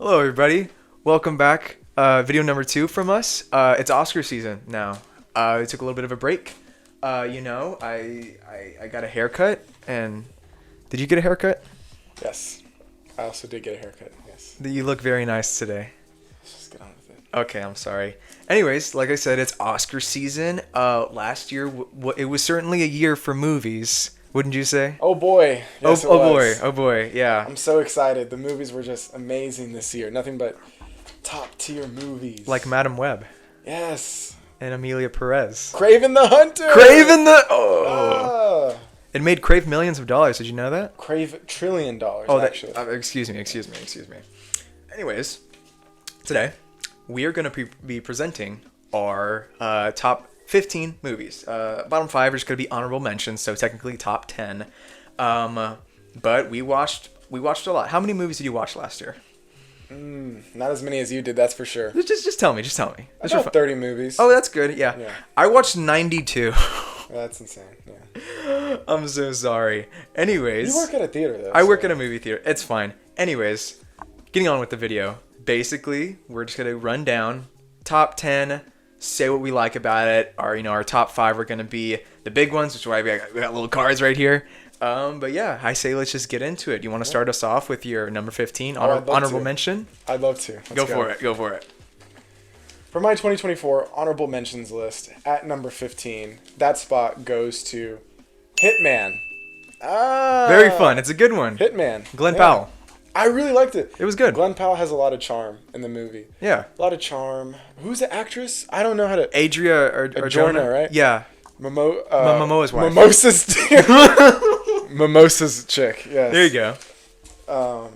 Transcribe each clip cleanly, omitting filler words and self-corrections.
Hello, everybody. Welcome back. Video number 2 from us. It's Oscar season now. We took a little bit of a break. I got a haircut, and did you get a haircut? Yes. I also did get a haircut, yes. You look very nice today. Let's just get on with it. Okay, I'm sorry. Anyways, like I said, it's Oscar season. Last year, it was certainly a year for movies, wouldn't you say? Oh boy. Yes, it was. Oh boy, yeah. I'm so excited. The movies were just amazing this year. Nothing but top tier movies. Like Madam Web Yes. and Amelia Perez. Craven the Hunter. Oh. It made Crave millions of dollars. Did you know that? Crave $1 trillion, actually. Excuse me. Anyways, today we are going to be presenting our top 15 movies. Bottom 5 are just going to be honorable mentions, so technically top 10. But we watched a lot. How many movies did you watch last year? Not as many as you did, that's for sure. Just tell me. About 30 movies. Oh, that's good. Yeah. I watched 92. That's insane. Yeah. I'm so sorry. Anyways. You work at a theater, though. I work at a movie theater. It's fine. Anyways, getting on with the video. Basically, we're just going to run down top 10, say what we like about it. Our top 5 are going to be the big ones, which is why we got little cards right here. But yeah, I say let's just get into it. You want to start us off with your number 15 honorable mention? I'd love to. Let's go for it. For my 2024 honorable mentions list, at number 15, that spot goes to Hitman. Very fun. It's a good one. Hitman. Glenn Powell. I really liked it. It was good. Glenn Powell has a lot of charm in the movie. Yeah. A lot of charm. Who's the actress? I don't know how to... Adria Arjona, right? Yeah. Momoa's wife. Mimosa's chick, yes. There you go.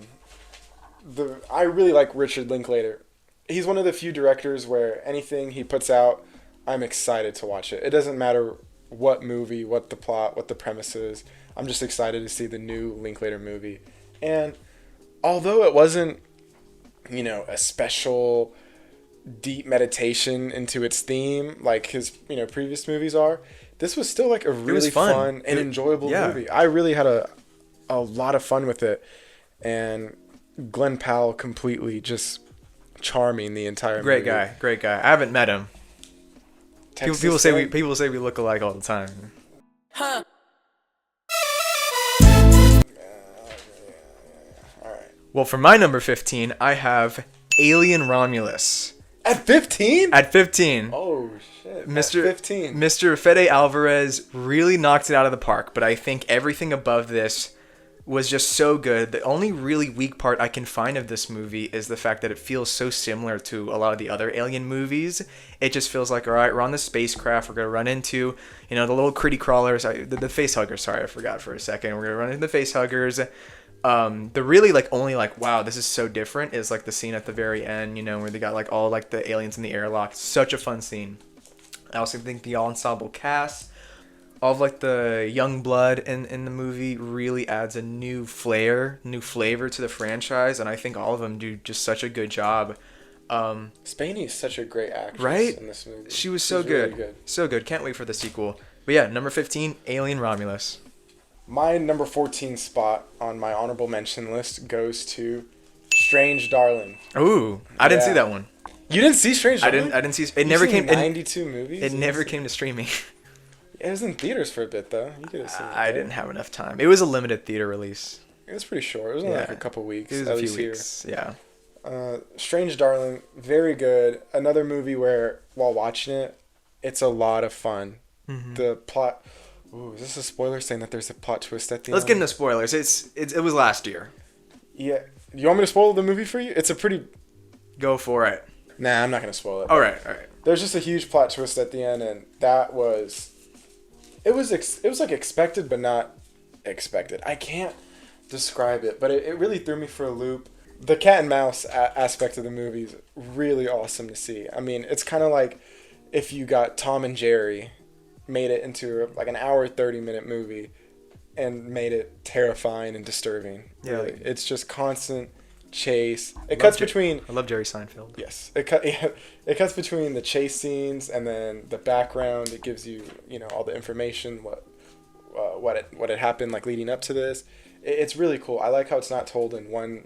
I really like Richard Linklater. He's one of the few directors where anything he puts out, I'm excited to watch it. It doesn't matter what movie, what the plot, what the premise is. I'm just excited to see the new Linklater movie. And although it wasn't, a special deep meditation into its theme like his, previous movies are, this was still like a really fun and enjoyable movie. I really had a lot of fun with it. And Glenn Powell completely just charming the entire movie. Great guy. I haven't met him. People say we look alike all the time. Huh. All right. Well, for my number 15, I have Alien Romulus. At 15? At 15. Oh shit. Mr. Fede Alvarez really knocked it out of the park, but I think everything above this was just so good. The only really weak part I can find of this movie is the fact that it feels so similar to a lot of the other Alien movies. It just feels like, all right, we're on the spacecraft. We're going to run into, the little critty crawlers, the face huggers. Sorry, I forgot for a second. We're going to run into the face huggers. The really wow, this is so different is like the scene at the very end, where they got like all like the aliens in the airlock. Such a fun scene. I also think the ensemble cast, all of like the young blood in the movie really adds a new flavor to the franchise, and I think all of them do just such a good job. Spaney is such a great actress, right? In this movie. She was so good. Really good. So good. Can't wait for the sequel. But yeah, number 15, Alien Romulus. My number 14 spot on my honorable mention list goes to Strange Darling. Ooh, I didn't see that one. You didn't see Strange Darling? I didn't see. It never came. 92 movies. It never came to streaming. It was in theaters for a bit though. You could have seen it. I didn't have enough time. It was a limited theater release. It was pretty short. It was only like a couple weeks. It was a few weeks. Yeah. Strange Darling, very good. Another movie where while watching it, it's a lot of fun. Mm-hmm. The plot. Ooh, is this a spoiler saying that there's a plot twist at the end? Let's get into spoilers. It was last year. Yeah. You want me to spoil the movie for you? It's a pretty... Go for it. Nah, I'm not going to spoil it. All right. There's just a huge plot twist at the end, and that was... It was like expected, but not expected. I can't describe it, but it really threw me for a loop. The cat and mouse aspect of the movie is really awesome to see. I mean, it's kind of like if you got Tom and Jerry, made it into like an hour 30-minute movie and made it terrifying and disturbing. Yeah, really. It's just constant chase. It cuts between... I love Jerry Seinfeld. Yes. It cuts between the chase scenes and then the background. It gives you, all the information, what had happened like leading up to this. It's really cool. I like how it's not told in one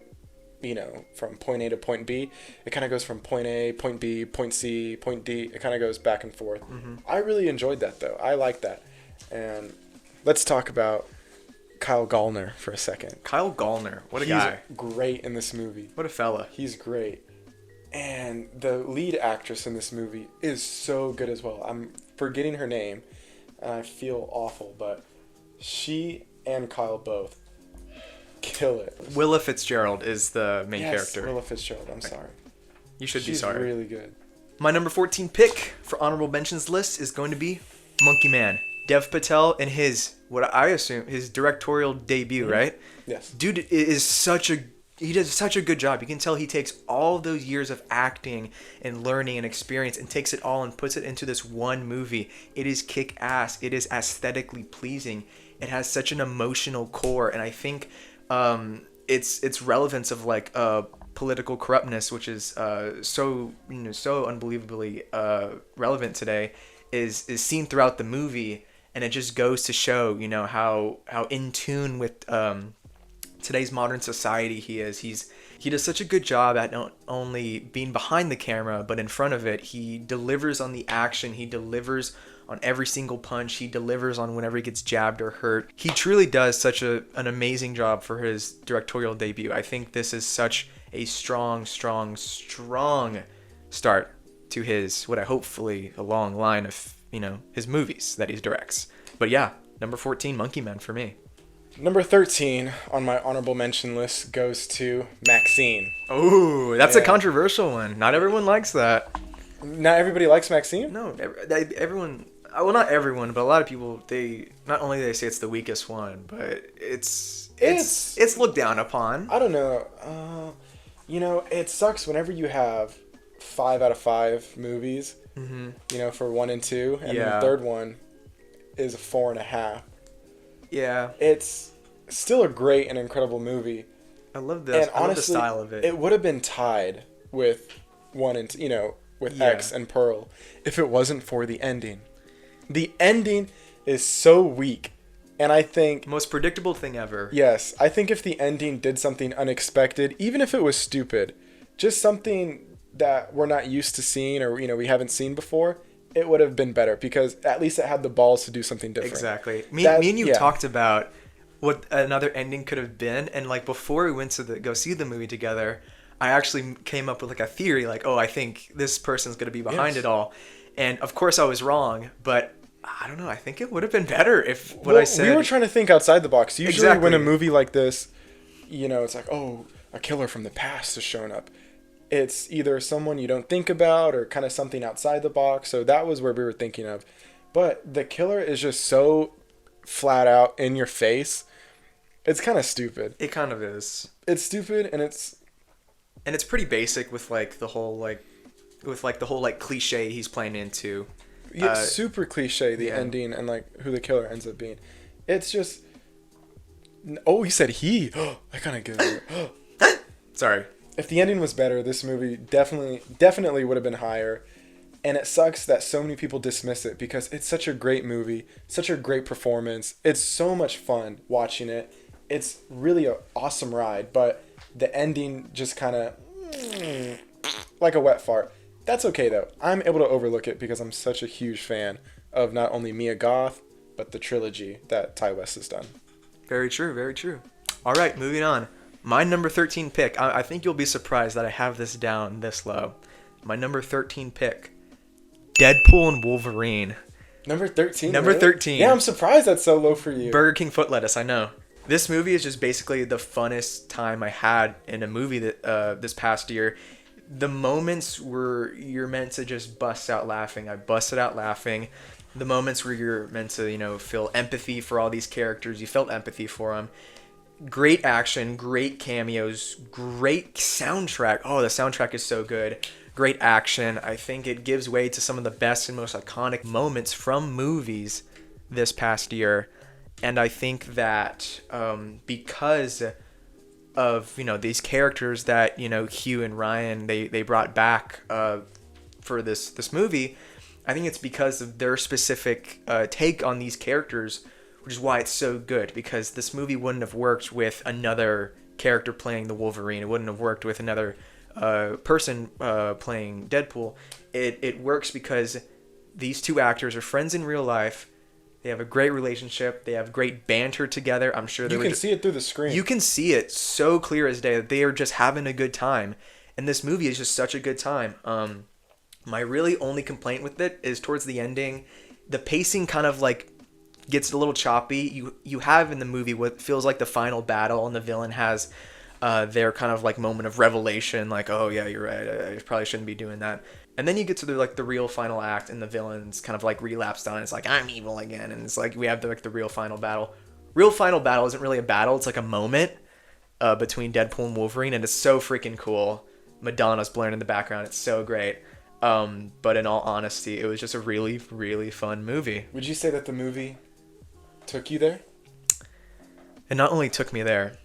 from point A to point B. It kind of goes from point A, point B, point C, point D. It kind of goes back and forth. I really enjoyed that, though. I like that. And let's talk about Kyle Gallner for a second. Kyle Gallner, what a guy. He's great in this movie. What a fella. He's great. And the lead actress in this movie is so good as well. I'm forgetting her name, and I feel awful, but she and Kyle both kill it. Willa Fitzgerald is the main character. Willa Fitzgerald. I'm sorry. You should be She's sorry. really good. My number 14 pick for honorable mentions list is going to be Monkey Man. Dev Patel in his, what I assume, his directorial debut, right? Yes. Dude he does such a good job. You can tell he takes all those years of acting and learning and experience and takes it all and puts it into this one movie. It is kick-ass. It is aesthetically pleasing. It has such an emotional core, and I think its relevance of like political corruptness, which is so unbelievably relevant today, is seen throughout the movie, and it just goes to show how in tune with today's modern society he is. He does such a good job at not only being behind the camera but in front of it. He delivers on the action. He delivers on every single punch. He delivers on whenever he gets jabbed or hurt. He truly does such an amazing job for his directorial debut. I think this is such a strong start to his, hopefully a long line of, his movies that he directs. But yeah, number 14, Monkey Man for me. Number 13 on my honorable mention list goes to Maxine. Oh, that's a controversial one. Not everyone likes that. Not everybody likes Maxine? No, everyone. Well, not everyone, but a lot of people. They not only they say it's the weakest one, but it's looked down upon. I don't know. It sucks whenever you have 5 out of 5 movies. For 1 and 2, and then the third one is a 4.5. Yeah, it's still a great and incredible movie. I love this. I love the style of it. It would have been tied with 1 and 2, with X and Pearl, if it wasn't for the ending. The ending is so weak, and I think most predictable thing ever. Yes, I think if the ending did something unexpected, even if it was stupid, just something that we're not used to seeing or we haven't seen before, it would have been better because at least it had the balls to do something different. Exactly. Me and you talked about what another ending could have been, and like before we went to go see the movie together, I actually came up with like a theory, like, I think this person's going to be behind it all. And of course I was wrong, but I don't know. I think it would have been better if I said. We were trying to think outside the box. Usually when a movie like this, it's like, a killer from the past has shown up. It's either someone you don't think about or kind of something outside the box. So that was where we were thinking of. But the killer is just so flat out in your face. It's kind of stupid. It kind of is. It's stupid and it's pretty basic with like the whole cliche he's playing into. It's super cliche, the ending and like who the killer ends up being. It's just he said he. I kind of get it. Sorry. If the ending was better, this movie definitely would have been higher. And it sucks that so many people dismiss it because it's such a great movie, such a great performance. It's so much fun watching it. It's really an awesome ride, but the ending just kind of like a wet fart. That's okay though. I'm able to overlook it because I'm such a huge fan of not only Mia Goth, but the trilogy that Ty West has done. Very true, very true. All right, moving on. My number 13 pick. I think you'll be surprised that I have this down this low. My number 13 pick. Deadpool and Wolverine. Number 13? Number 13. Yeah, I'm surprised that's so low for you. Burger King foot lettuce, I know. This movie is just basically the funnest time I had in a movie that this past year. The moments where you're meant to just bust out laughing. I busted out laughing. The moments where you're meant to, feel empathy for all these characters. You felt empathy for them. Great action, great cameos, great soundtrack. Oh, the soundtrack is so good. Great action. I think it gives way to some of the best and most iconic moments from movies this past year. And I think that because of, these characters that, Hugh and Ryan, they brought back for this movie, I think it's because of their specific take on these characters, which is why it's so good, because this movie wouldn't have worked with another character playing the Wolverine. It wouldn't have worked with another person playing Deadpool. It works because these two actors are friends in real life. They have a great relationship. They have great banter together. I'm sure you can see it through the screen. You can see it so clear as day that they are just having a good time. And this movie is just such a good time. My really only complaint with it is towards the ending. The pacing kind of like gets a little choppy. You have in the movie what feels like the final battle, and the villain has their kind of like moment of revelation, like, oh yeah, you're right, I probably shouldn't be doing that. And then you get to the real final act, and the villain's kind of like relapsed on it. It's like, I'm evil again, and it's like we have the real final battle. Real final battle isn't really a battle; it's like a moment between Deadpool and Wolverine, and it's so freaking cool. Madonna's blaring in the background; it's so great. But in all honesty, it was just a really, really fun movie. Would you say that the movie took you there? It not only took me there.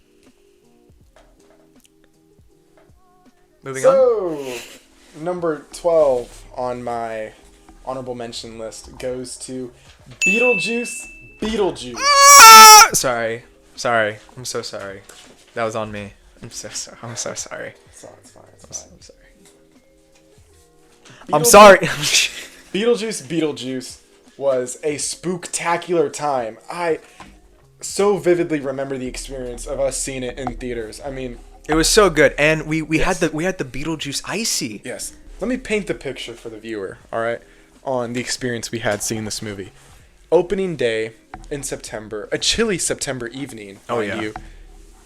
Moving on. So, number 12 on my honorable mention list goes to Beetlejuice. Ah! Sorry. I'm so sorry. That was on me. I'm so sorry. It's fine. I'm sorry. Beetlejuice was a spooktacular time. I so vividly remember the experience of us seeing it in theaters. I mean, it was so good, and we Yes. had the Beetlejuice icy. yes. Let me paint the picture for the viewer, all right, on the experience we had seeing this movie. Opening day in September, a chilly September evening, Oh, mind yeah. you.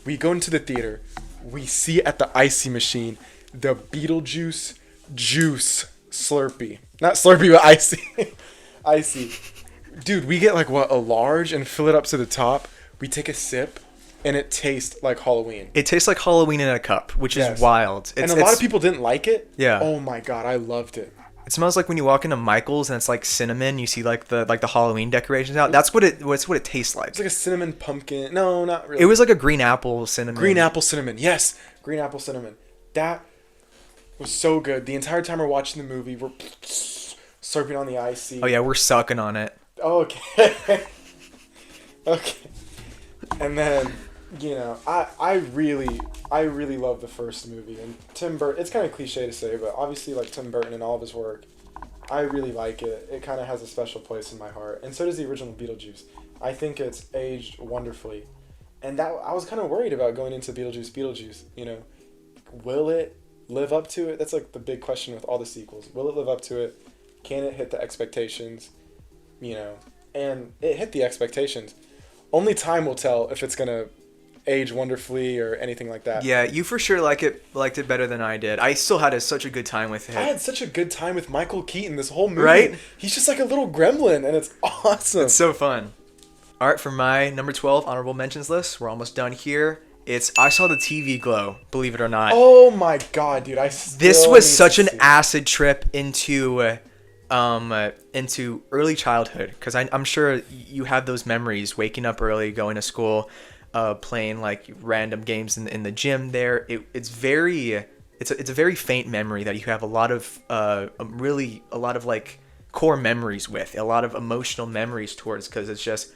We go into the theater. We see at the icy machine the Beetlejuice juice Slurpee. Not Slurpee, but icy. Icy. Dude, we get like a large and fill it up to the top. We take a sip and it tastes like Halloween. It tastes like Halloween in a cup, which Yes. is wild. And a lot of people didn't like it. Yeah. Oh my god, I loved it. It smells like when you walk into Michael's and it's like cinnamon. You see like the Halloween decorations out. That's what it tastes like. It's like a cinnamon pumpkin. No, not really. It was like a green apple cinnamon. green apple cinnamon. Yes, green apple cinnamon. That was so good. The entire time we're watching the movie, we're slurping on the icy. Oh yeah, we're sucking on it. Okay. Okay. And then, you know, I really love the first movie. And Tim Burton, it's kind of cliche to say, but obviously like Tim Burton and all of his work, I really like it. It kind of has a special place in my heart. And so does the original Beetlejuice. I think it's aged wonderfully. And that I was kind of worried about going into Beetlejuice, you know. Will it live up to it? That's like the big question with all the sequels. Will it live up to it? Can it hit the expectations? You know, and it hit the expectations. Only time will tell if it's gonna age wonderfully or anything like that. Yeah, you for sure liked it better than I did. I still had such a good time with it. I had such a good time with Michael Keaton this whole movie. Right? He's just like a little gremlin, and it's awesome. It's so fun. All right, for my number 12 honorable mentions list, we're almost done here. It's I Saw the TV Glow, believe it or not. Oh my god, dude! This was such an acid trip into early childhood, because I'm sure you have those memories, waking up early, going to school, playing like random games in the gym there. It's a very faint memory that you have a lot of like core memories with, a lot of emotional memories towards, because it's just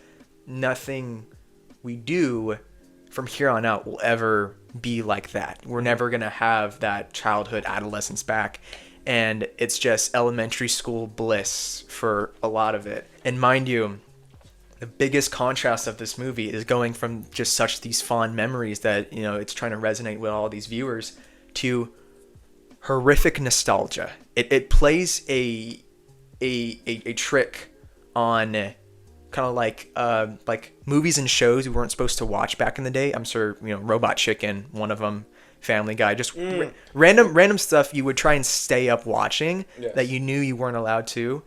nothing we do from here on out will ever be like that. We're never gonna have that childhood, adolescence back. And it's just elementary school bliss for a lot of it. And mind you, the biggest contrast of this movie is going from just such these fond memories that, you know, it's trying to resonate with all these viewers, to horrific nostalgia. It plays a trick on kind of like movies and shows we weren't supposed to watch back in the day. I'm sure, you know, Robot Chicken, one of them, Family Guy, just random stuff you would try and stay up watching. Yes. That you knew you weren't allowed to.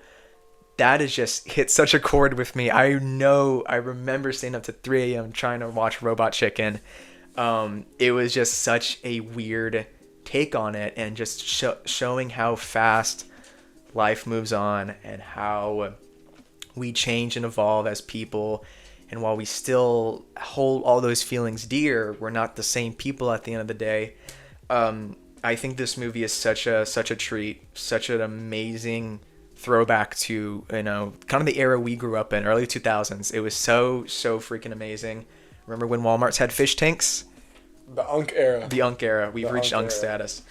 That has just hit such a chord with me. I remember staying up to 3 a.m. trying to watch Robot Chicken. It was just such a weird take on it, and just showing how fast life moves on and how we change and evolve as people. And while we still hold all those feelings dear, we're not the same people at the end of the day. I think this movie is such a treat, such an amazing throwback to, you know, kind of the era we grew up in, early 2000s. It was so freaking amazing. Remember when Walmarts had fish tanks? The Unk era. The Unk era. We've reached Unk status.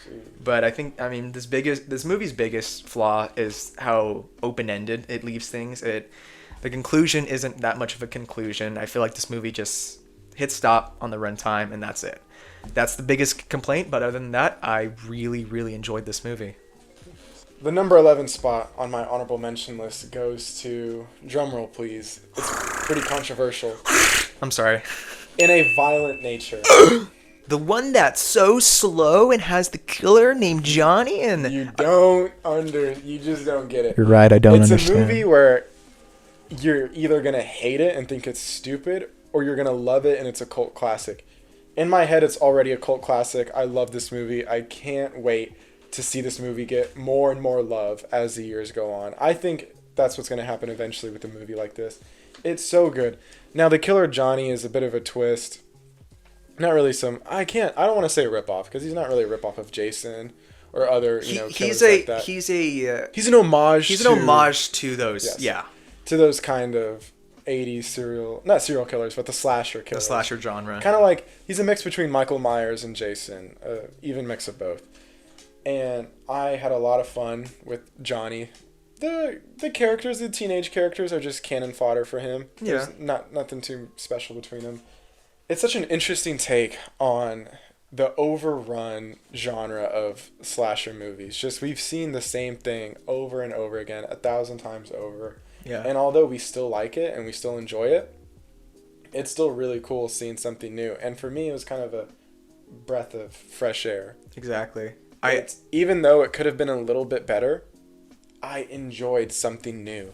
But I mean, this movie's biggest flaw is how open-ended it leaves things. The conclusion isn't that much of a conclusion. I feel like this movie just hits stop on the runtime, and that's it. That's the biggest complaint, but other than that, I really, really enjoyed this movie. The number 11 spot on my honorable mention list goes to, drumroll please, it's pretty controversial. I'm sorry. In a Violent Nature. The one that's so slow and has the killer named Johnny and... You just don't get it. You're right, I don't understand. It's a movie where you're either going to hate it and think it's stupid, or you're going to love it and it's a cult classic. In my head, it's already a cult classic. I love this movie. I can't wait to see this movie get more and more love as the years go on. I think that's what's going to happen eventually with a movie like this. It's so good. Now, the killer Johnny is a bit of a twist. Not really I don't want to say ripoff, because he's not really a ripoff of Jason or other, killers like that. He's an homage. He's an homage to those, yes, yeah. To those kind of 80s not serial killers, but the slasher killers. The slasher genre. Kind of like, he's a mix between Michael Myers and Jason, even mix of both. And I had a lot of fun with Johnny. The characters, the teenage characters, are just cannon fodder for him. Yeah. There's nothing too special between them. It's such an interesting take on the overrun genre of slasher movies. Just, we've seen the same thing over and over again, 1,000 times over. Yeah. And although we still like it and we still enjoy it, it's still really cool seeing something new. And for me, it was kind of a breath of fresh air. Exactly. Even though it could have been a little bit better, I enjoyed something new.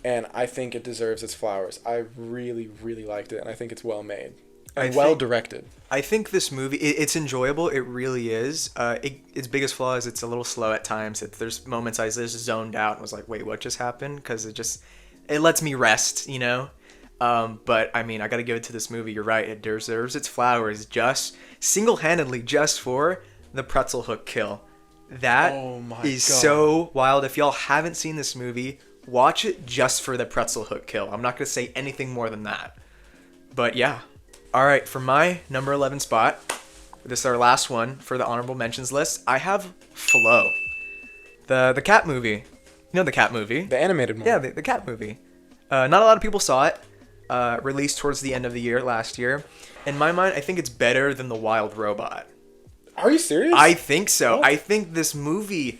And I think it deserves its flowers. I really, really liked it. And I think it's well made. And well directed. I think this movie, it's enjoyable. It really is. Its biggest flaw is it's a little slow at times. There's moments I just zoned out and was like, wait, what just happened? Because it lets me rest, But, I mean, I got to give it to this movie. You're right. It deserves its flowers just single-handedly just for the pretzel hook kill. That is so wild. If y'all haven't seen this movie, watch it just for the pretzel hook kill. I'm not going to say anything more than that. But, yeah. All right, for my number 11 spot, this is our last one for the honorable mentions list, I have Flow. The cat movie. You know the cat movie? The animated one. Yeah, the cat movie. Not a lot of people saw it. Released towards the end of the year, last year. In my mind, I think it's better than The Wild Robot. Are you serious? I think so. What? I think this movie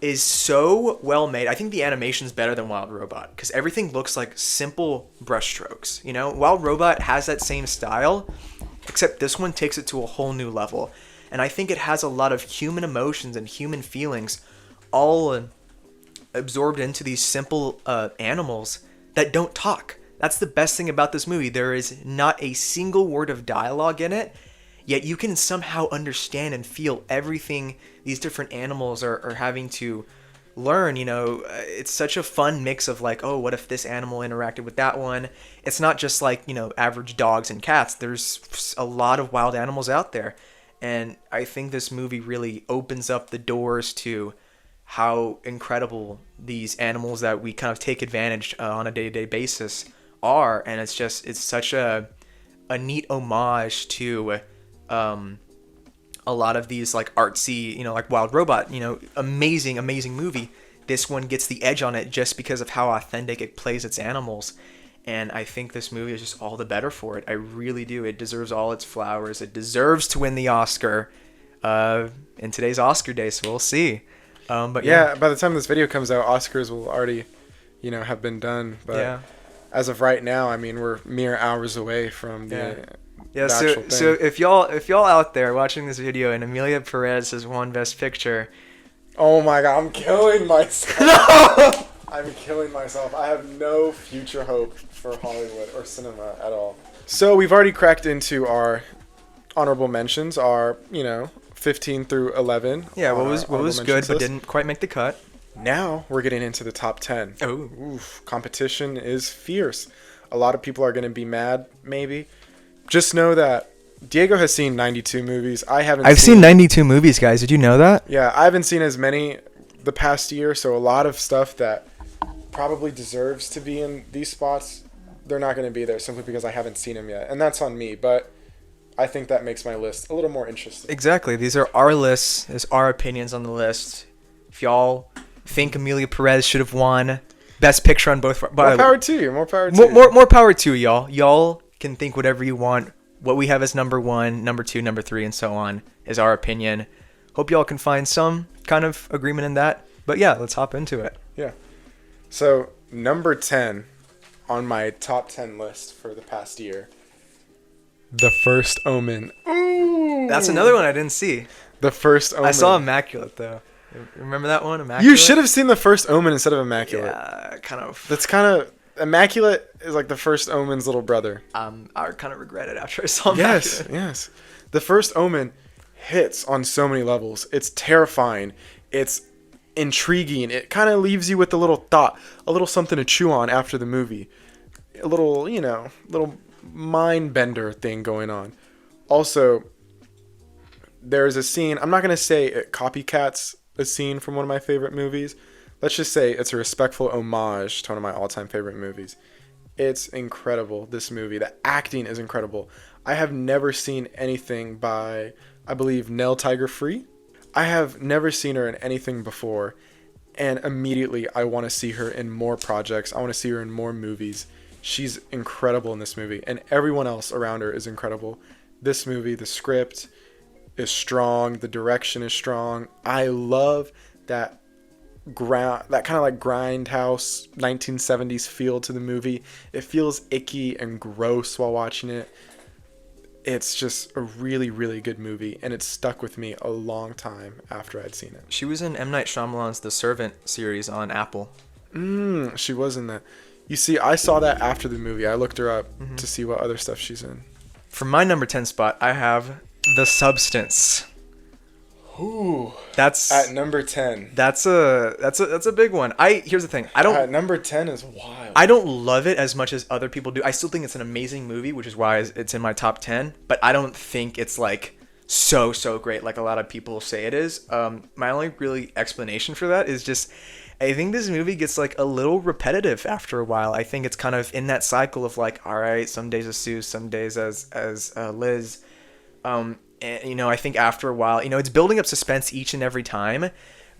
is so well made. I think the animation's better than Wild Robot because everything looks like simple brushstrokes. Wild Robot has that same style, except this one takes it to a whole new level. And I think it has a lot of human emotions and human feelings all absorbed into these simple animals that don't talk. That's the best thing about this movie. There is not a single word of dialogue in it, yet you can somehow understand and feel everything these different animals are having to learn. It's such a fun mix of like, oh, what if this animal interacted with that one? It's not just like, average dogs and cats. There's a lot of wild animals out there. And I think this movie really opens up the doors to how incredible these animals that we kind of take advantage on a day-to-day basis are. And it's such a neat homage to a lot of these like artsy, like Wild Robot, amazing movie. This one gets the edge on it just because of how authentic it plays its animals. And I think this movie is just all the better for it. I really do. It deserves all its flowers. It deserves to win the Oscar in today's Oscar day, so we'll see. But yeah, by the time this video comes out, Oscars will already, have been done. But as of right now, I mean, we're mere hours away from the so if y'all out there watching this video and Amelia Perez has won Best Picture, oh my God, I'm killing myself. I'm killing myself. I have no future hope for Hollywood or cinema at all. So we've already cracked into our honorable mentions, our 15 through 11. Yeah, what was good but didn't quite make the cut. Now we're getting into the top 10. Oh, oof, competition is fierce. A lot of people are going to be mad, maybe. Just know that Diego has seen 92 movies. I've seen 92 movies, guys. Did you know that? Yeah, I haven't seen as many the past year, so a lot of stuff that probably deserves to be in these spots, they're not going to be there simply because I haven't seen them yet. And that's on me, but I think that makes my list a little more interesting. Exactly. These are our lists. There's our opinions on the list. If y'all think Amelia Perez should have won Best Picture on both... More power to you. More power to you. More power to y'all. Y'all can think whatever you want. What we have as number 1, number 2, number 3, and so on is our opinion. Hope y'all can find some kind of agreement in that. But yeah, let's hop into it. Yeah. So, number 10 on my top 10 list for the past year. The First Omen. Ooh! That's another one I didn't see. The First Omen. I saw Immaculate, though. Remember that one? Immaculate? You should have seen The First Omen instead of Immaculate. Yeah, kind of. That's kind of... Immaculate is like The First Omen's little brother. I kind of regret it after I saw Immaculate. Yes. The First Omen hits on so many levels. It's terrifying. It's intriguing. It kind of leaves you with a little thought, a little something to chew on after the movie. A little, little mind bender thing going on. Also, there's a scene, I'm not going to say it copycats a scene from one of my favorite movies. Let's just say it's a respectful homage to one of my all-time favorite movies. It's incredible, this movie. The acting is incredible. I have never seen anything by, I believe, Nell Tiger Free. I have never seen her in anything before, and immediately I want to see her in more projects. I want to see her in more movies. She's incredible in this movie, and everyone else around her is incredible. This movie, the script is strong, the direction is strong. I love that kind of like grindhouse 1970s feel to the movie. It feels icky and gross while watching it. It's just a really, really good movie, and it stuck with me a long time after I'd seen it. She was in M. Night Shyamalan's The Servant series on Apple. She was in that. You see, I saw that after the movie. I looked her up to see what other stuff she's in. For my number 10 spot, I have The Substance. Ooh, that's at number 10. That's a big one. Here's the thing. At number 10 is wild. I don't love it as much as other people do. I still think it's an amazing movie, which is why it's in my top 10. But I don't think it's like so great like a lot of people say it is. My only really explanation for that is just I think this movie gets like a little repetitive after a while. I think it's kind of in that cycle of like, all right, some days as Sue, some days as Liz. And, I think after a while, it's building up suspense each and every time.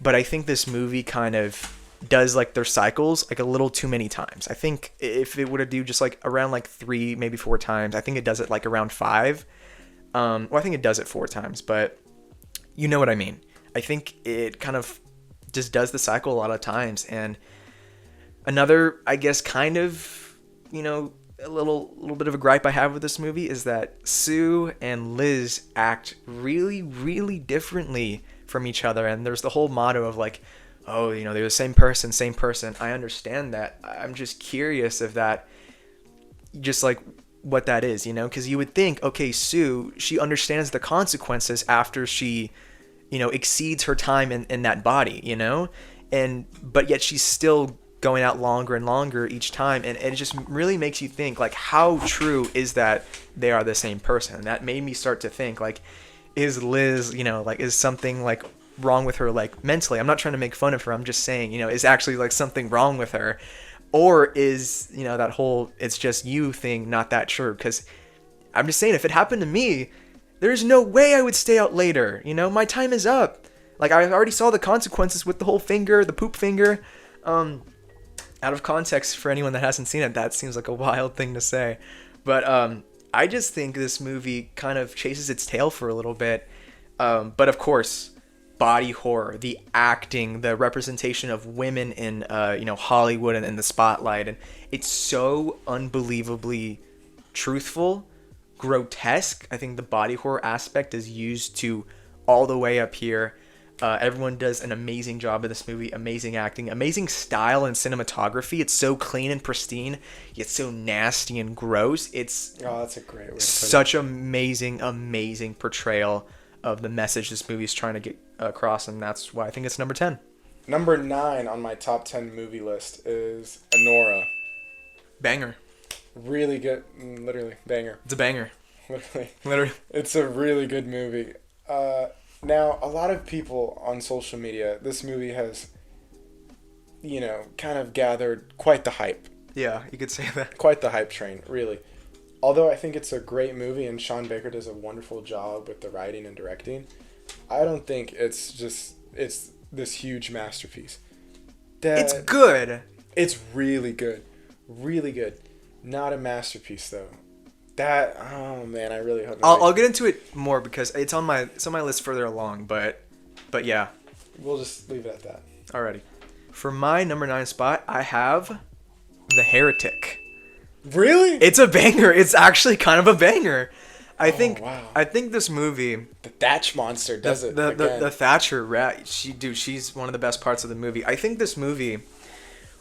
But I think this movie kind of does like their cycles like a little too many times. I think if it were to do just like around like 3, maybe 4 times, I think it does it like around 5. I think it does it 4 times, but you know what I mean. I think it kind of just does the cycle a lot of times. And another, I guess, kind of, a little bit of a gripe I have with this movie is that Sue and Liz act really, really differently from each other. And there's the whole motto of like, oh, they're the same person. I understand that. I'm just curious if that, just like what that is, because you would think, okay, Sue, she understands the consequences after she, exceeds her time in that body, but yet she's still going out longer and longer each time, and it just really makes you think like, how true is that they are the same person? And that made me start to think like, is Liz, is something like wrong with her like mentally? I'm not trying to make fun of her, I'm just saying, is actually like something wrong with her, or is that whole it's just you thing not that true? Because I'm just saying, if it happened to me, there's no way I would stay out later. My time is up. Like, I already saw the consequences with the whole finger, the poop finger. Out of context for anyone that hasn't seen it, that seems like a wild thing to say. But I just think this movie kind of chases its tail for a little bit. But of course, body horror, the acting, the representation of women in Hollywood and in the spotlight, and it's so unbelievably truthful, grotesque. I think the body horror aspect is used to all the way up here. Everyone does an amazing job of this movie. Amazing acting, amazing style and cinematography. It's so clean and pristine, yet so nasty and gross. That's a great way to put such amazing portrayal of the message this movie is trying to get across, and that's why I think it's number 10. Number 9 on my top 10 movie list is Anora. Banger. Really good, literally banger. It's a banger. Literally. It's a really good movie. Now, a lot of people on social media, this movie has, kind of gathered quite the hype. Yeah, you could say that. Quite the hype train, really. although I think it's a great movie and Sean Baker does a wonderful job with the writing and directing, I don't think it's this huge masterpiece. It's good. It's really good. Really good. Not a masterpiece though. Oh man, I really hope. I'll get into it more because it's on my list further along, but yeah. We'll just leave it at that. Alrighty. For my number 9 spot, I have The Heretic. Really? It's a banger. It's actually kind of a banger. I think this movie, the Thatch monster does it again. The Thatcher rat, she's one of the best parts of the movie. I think this movie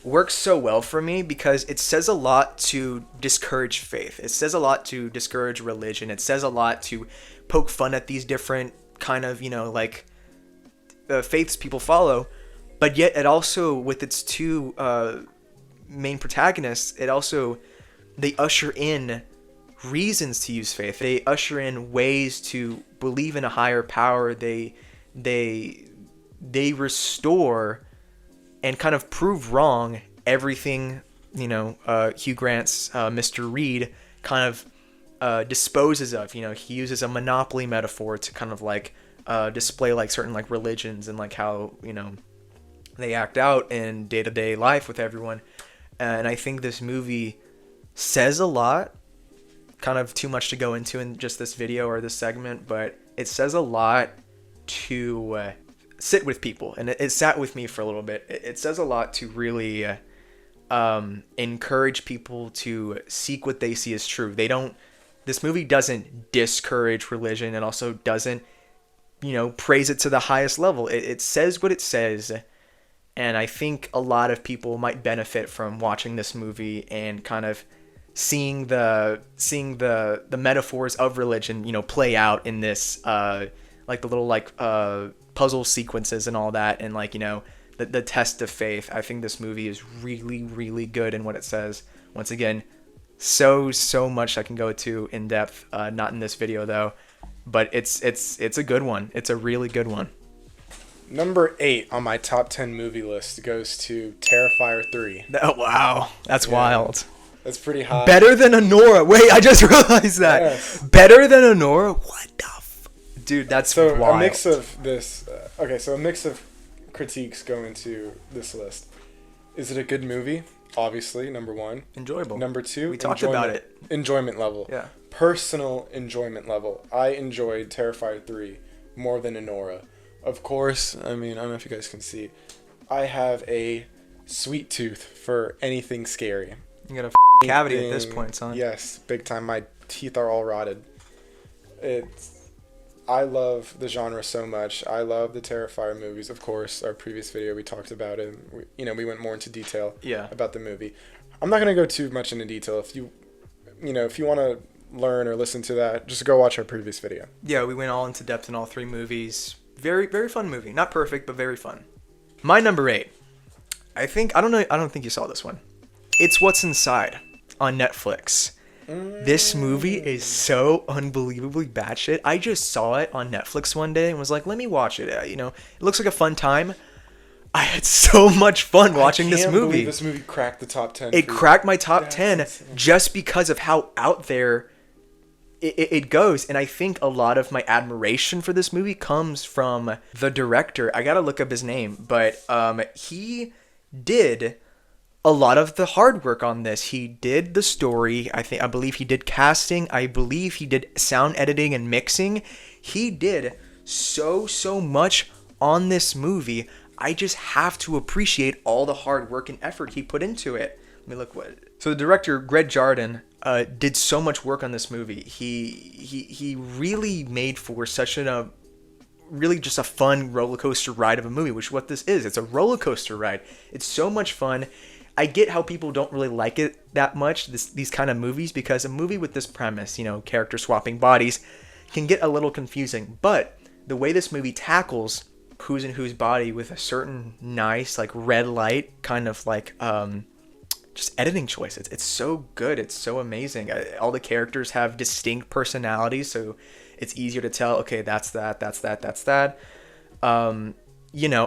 works so well for me because it says a lot to discourage faith. It says a lot to discourage religion. It says a lot to poke fun at these different kind of, faiths people follow. But yet it also, with its two main protagonists, they usher in reasons to use faith. They usher in ways to believe in a higher power. They restore and kind of prove wrong everything, Hugh Grant's Mr. Reed kind of disposes of. He uses a monopoly metaphor to kind of display certain religions and how, they act out in day-to-day life with everyone. And I think this movie says a lot, kind of too much to go into in just this video or this segment, but it says a lot to sit with people, and it sat with me for a little bit. It says a lot to really encourage people to seek what they see as true. This movie doesn't discourage religion, and also doesn't, praise it to the highest level. It says what it says, and I think a lot of people might benefit from watching this movie and kind of seeing the metaphors of religion, play out in this, the little puzzle sequences and all that, and the test of faith. I think this movie is really, really good in what it says. Once again, so much I can go to in depth, not in this video though, but it's a good one. It's a really good one. Number 8 on my top 10 movie list goes to Terrifier 3. Oh, wow, that's wild. That's pretty high. Better than Anora. Wait, I just realized that. Yes. Better than Anora? What the dude, that's wild. A mix of this. So a mix of critiques go into this list. Is it a good movie? Obviously, number 1. Enjoyable. Number 2, we talked about it. Enjoyment level. Yeah. Personal enjoyment level. I enjoyed Terrifier 3 more than Anora. Of course, I don't know if you guys can see, I have a sweet tooth for anything scary. You got a cavity at this point, son. Yes, big time. My teeth are all rotted. I love the genre so much. I love the Terrifier movies. Of course, our previous video we talked about it. We went more into detail about the movie. I'm not gonna go too much into detail. If you want to learn or listen to that, just go watch our previous video. Yeah, we went all into depth in all 3 movies. Very, very fun movie. Not perfect, but very fun. My number 8. I don't think you saw this one. It's What's Inside on Netflix. This movie is so unbelievably batshit. I just saw it on Netflix one day and was like, let me watch it. It looks like a fun time. I had so much fun watching this movie. I can't believe this movie cracked the top 10. It cracked my top 10 just because of how out there it goes. And I think a lot of my admiration for this movie comes from the director. I gotta look up his name, but he did a lot of the hard work on this. He did the story. I believe he did casting. I believe he did sound editing and mixing. He did so much on this movie. I just have to appreciate all the hard work and effort he put into it. Let me look what. So the director, Greg Jardin, did so much work on this movie. He really made for such really just a fun roller coaster ride of a movie, which is what this is. It's a roller coaster ride. It's so much fun. I get how people don't really like it that much, these kind of movies, because a movie with this premise, character swapping bodies, can get a little confusing. But the way this movie tackles who's in whose body with a certain nice red light kind of just editing choice, it's so good. It's so amazing. All the characters have distinct personalities, so it's easier to tell, okay, that's that.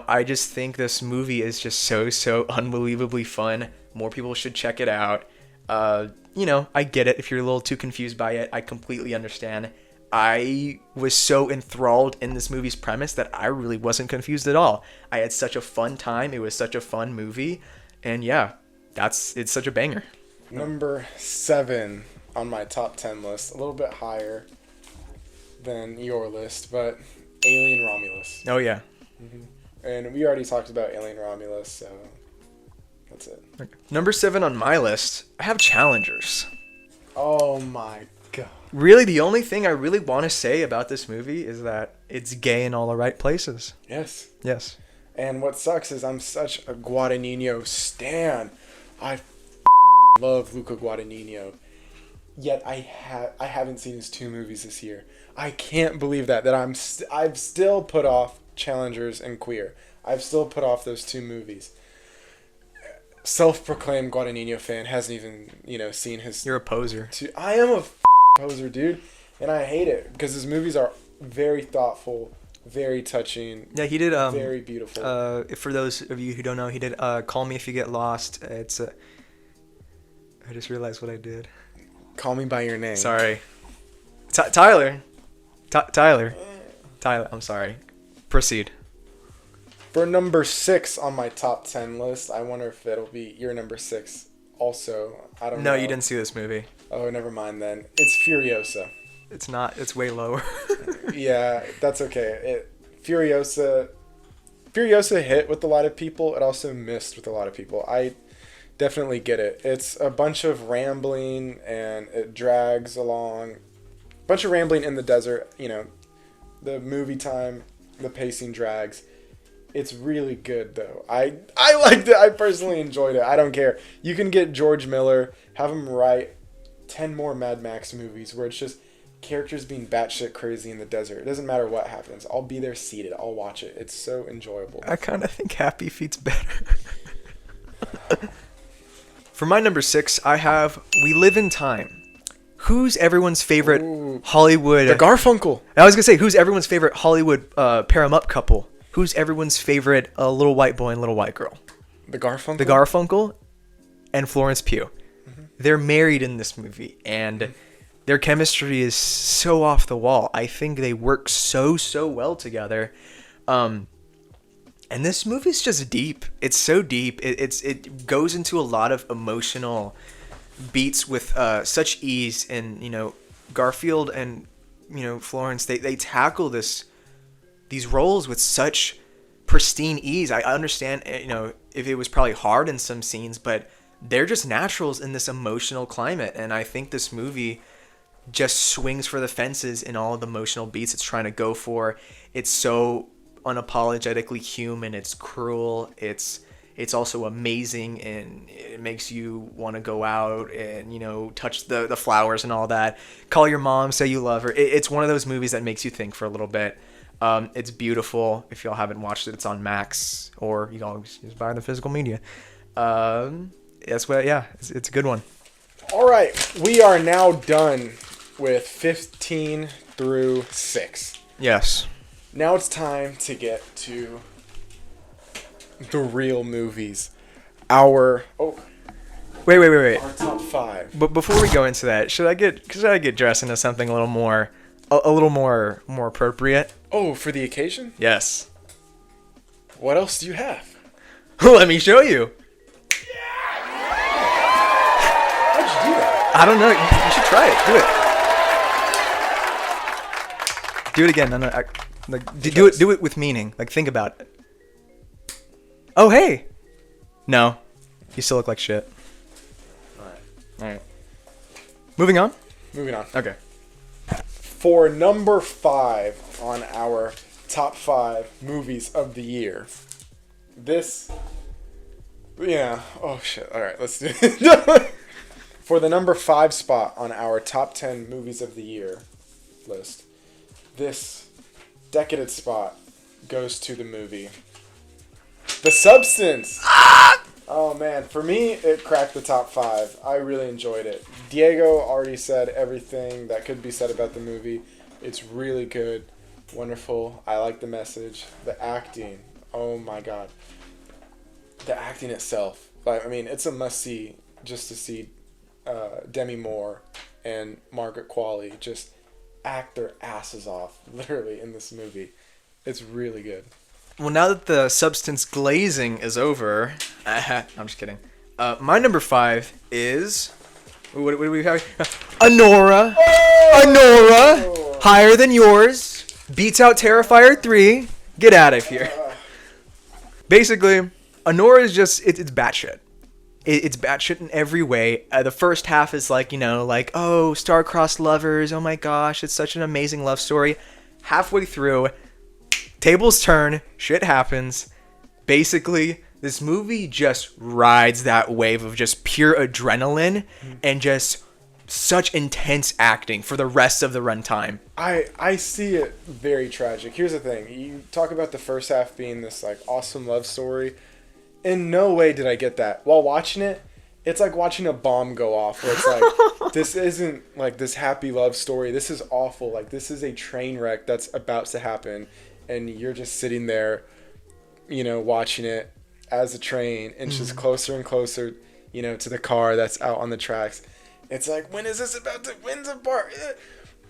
I just think this movie is just so unbelievably fun. More people should check it out. I get it. If you're a little too confused by it, I completely understand. I was so enthralled in this movie's premise that I really wasn't confused at all. I had such a fun time. It was such a fun movie. And yeah, it's such a banger. Number 7 on my top 10 list. A little bit higher than your list, but Alien Romulus. Oh, yeah. And we already talked about Alien Romulus, so that's it. Okay. Number 7 on my list, I have Challengers. Oh my god. Really, the only thing I really want to say about this movie is that it's gay in all the right places. Yes. Yes. And what sucks is I'm such a Guadagnino stan. I love Luca Guadagnino. Yet I haven't seen his 2 movies this year. I can't believe that I've still put off Challengers and Queer. I've still put off those 2 movies. Self-proclaimed Guadagnino fan hasn't even, seen his... You're a poser. I am a poser, dude. And I hate it because his movies are very thoughtful, very touching. Yeah, he did. Very beautiful. For those of you who don't know, he did Call Me If You Get Lost. I just realized what I did. Call Me By Your Name. Sorry. Tyler. Tyler. I'm sorry. Proceed. For number 6 on my top 10 list, I wonder if it'll be your number 6 also. I don't know. No, you didn't see this movie. Oh, never mind then. It's Furiosa. It's not. It's way lower. Yeah, that's okay. Furiosa hit with a lot of people. It also missed with a lot of people. I definitely get it. It's a bunch of rambling and it drags along. A bunch of rambling in the desert. The movie time, the pacing drags. It's really good though. I liked it. I personally enjoyed it. I don't care. You can get George Miller, have him write 10 more Mad Max movies where it's just characters being batshit crazy in the desert. It doesn't matter what happens. I'll be there seated. I'll watch it. It's so enjoyable. I kind of think Happy Feet's better. For my number 6, I have We Live in Time. Who's everyone's favorite Hollywood... The Garfunkel. I was going to say, who's everyone's favorite Hollywood pair 'em up couple? Who's everyone's favorite little white boy and little white girl? The Garfunkel? The Garfunkel and Florence Pugh. Mm-hmm. They're married in this movie, and their chemistry is so off the wall. I think they work so well together. And this movie's just deep. It's so deep. It goes into a lot of emotional beats with such ease. And, Garfield and, Florence, they tackle these roles with such pristine ease. I understand, if it was probably hard in some scenes, but they're just naturals in this emotional climate. And I think this movie just swings for the fences in all of the emotional beats it's trying to go for. It's so unapologetically human. It's cruel. It's also amazing, and it makes you want to go out and, touch the flowers and all that. Call your mom, say you love her. It's one of those movies that makes you think for a little bit. It's beautiful. If y'all haven't watched it, it's on Max, or you can always just buy the physical media. It's a good one. All right, we are now done with 15 through 6. Yes. Now it's time to get to the real movies. Wait. Our top 5. But before we go into that, should I get dressed into something a little more appropriate? Oh, for the occasion? Yes. What else do you have? Let me show you. How'd you do that? I don't know. You should try it. Do it again. No. Do it with meaning. Like, think about it. Oh, hey. No. You still look like shit. All right. Moving on. Okay. For number 5 on our top 5 movies of the year. Oh shit. All right, let's do it. For the number 5 spot on our top 10 movies of the year list, this decadent spot goes to the movie The Substance. Oh man, for me, it cracked the top 5. I really enjoyed it. Diego already said everything that could be said about the movie. It's really good, wonderful. I like the message. The acting, oh my god. The acting itself. It's a must-see just to see Demi Moore and Margaret Qualley just act their asses off, literally, in this movie. It's really good. Well, now that the substance glazing is over, I'm just kidding. My number 5 is what do we have? Anora. Oh! Anora, higher than yours, beats out Terrifier 3. Get out of here. Basically, Anora is just it's batshit. It's batshit in every way. The first half is like, oh, star-crossed lovers. Oh my gosh, it's such an amazing love story. Halfway through, tables turn, shit happens. Basically, this movie just rides that wave of just pure adrenaline and just such intense acting for the rest of the runtime. I see it very tragic. Here's the thing. You talk about the first half being this like awesome love story. In no way did I get that. While watching it, it's like watching a bomb go off where it's like, this isn't like this happy love story. This is awful. Like, this is a train wreck that's about to happen. And you're just sitting there, watching it as a train inches closer and closer, to the car that's out on the tracks. It's like, when's the part?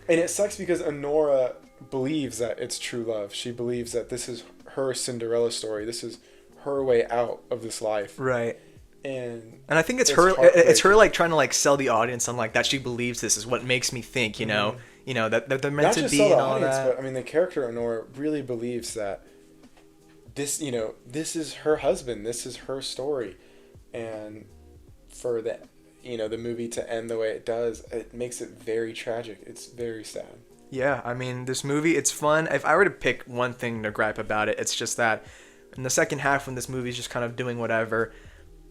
And it sucks because Anora believes that it's true love. She believes that this is her Cinderella story. This is her way out of this life. Right. And I think it's her like trying to like sell the audience on like that she believes this is what makes me think, that they're meant to be and all that. But I mean, the character Honora really believes that this, this is her husband, this is her story, and for the movie to end the way it does, it makes it very tragic. It's very sad. Yeah, I mean, this movie, it's fun. If I were to pick one thing to gripe about it, it's just that in the second half, when this movie's just kind of doing whatever,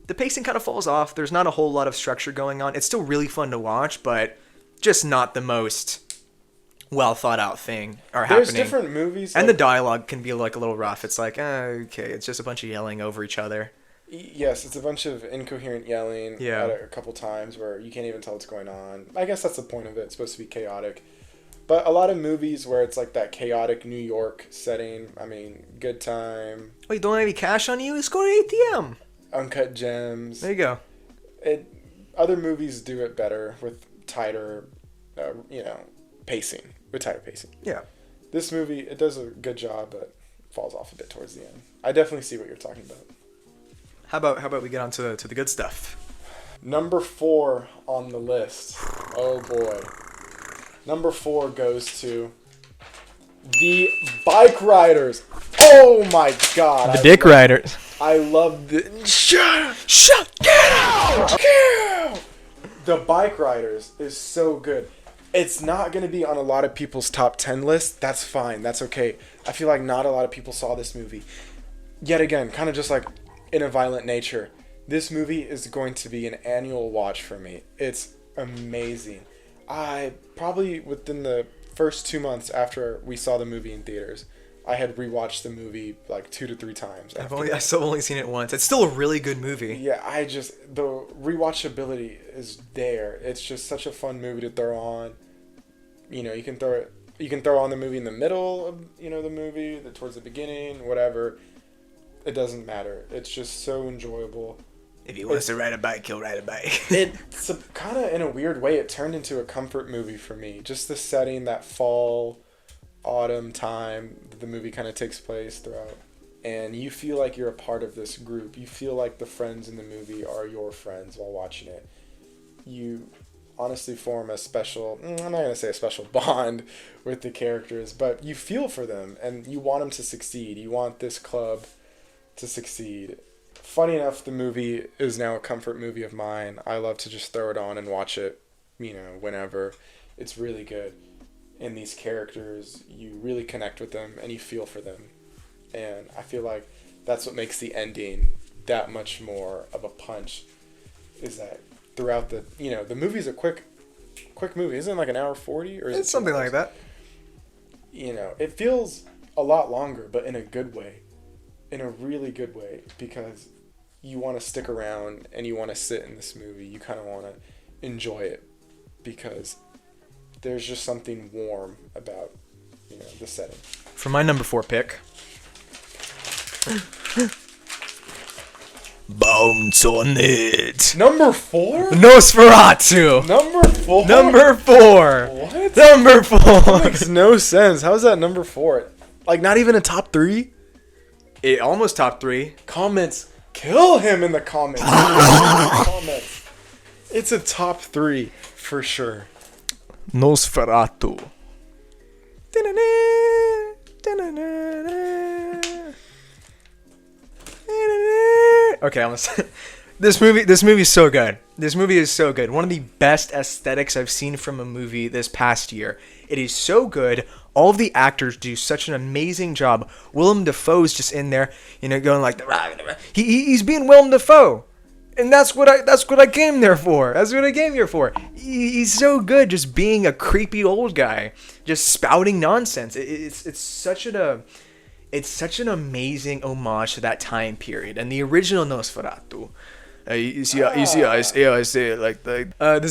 the pacing kind of falls off. There's not a whole lot of structure going on. It's still really fun to watch, but just not the most well thought out thing happening. There's different movies. And the dialogue can be like a little rough. It's like, okay, it's just a bunch of yelling over each other. Yes, it's a bunch of incoherent yelling at a couple times where you can't even tell what's going on. I guess that's the point of it. It's supposed to be chaotic. But a lot of movies where it's like that chaotic New York setting, I mean, Good Time. Wait, don't have any cash on you? Let's go to ATM. Uncut Gems. There you go. Other movies do it better with tighter, pacing. With tighter pacing. Yeah. This movie, it does a good job, but falls off a bit towards the end. I definitely see what you're talking about. How about we get on to the good stuff? Number 4 on the list. Oh boy. Number 4 goes to the Bike Riders. Oh my god. The Dick Riders. I love the... Shut! Get out! Get out! The Bike Riders is so good. It's not going to be on a lot of people's top 10 list. That's fine. That's okay. I feel like not a lot of people saw this movie. Yet again, kind of just like In a Violent Nature. This movie is going to be an annual watch for me. It's amazing. I probably within the first 2 months after we saw the movie in theaters, I had rewatched the movie like 2 to 3 times. I've still only seen it once. It's still a really good movie. Yeah, the rewatchability is there. It's just such a fun movie to throw on. You can throw on the movie in the middle of the movie, towards the beginning, whatever. It doesn't matter. It's just so enjoyable. If he wants to ride a bike, he'll ride a bike. It's kind of, in a weird way, it turned into a comfort movie for me. Just the setting, that fall, autumn time that the movie kind of takes place throughout. And you feel like you're a part of this group. You feel like the friends in the movie are your friends while watching it. You honestly form a special, I'm not going to say a special bond with the characters, but you feel for them and you want them to succeed. You want this club to succeed. Funny enough, the movie is now a comfort movie of mine. I love to just throw it on and watch it, whenever. It's really good. And these characters, you really connect with them and you feel for them. And I feel like that's what makes the ending that much more of a punch, is that throughout the movie's a quick movie. Isn't it like an hour 40? Or is it's something like that. It feels a lot longer, but in a good way. In a really good way, because you want to stick around and you want to sit in this movie. You kind of want to enjoy it because there's just something warm about, the setting. For my number 4 pick, Bounce on it. Number 4? Nosferatu. Number 4? Number 4. What? Number 4. That makes no sense. How is that number 4? Like, not even a top 3? It almost top 3. Comments. Kill him in the comments. Comments. It's a top 3 for sure. Nosferatu. Okay, this movie is so good. This movie is so good. One of the best aesthetics I've seen from a movie this past year. It is so good. All of the actors do such an amazing job. Willem Dafoe's just in there, going like he's being Willem Dafoe. And that's what I came there for. That's what I came here for. He's so good, just being a creepy old guy, just spouting nonsense. It's such an amazing homage to that time period and the original Nosferatu. This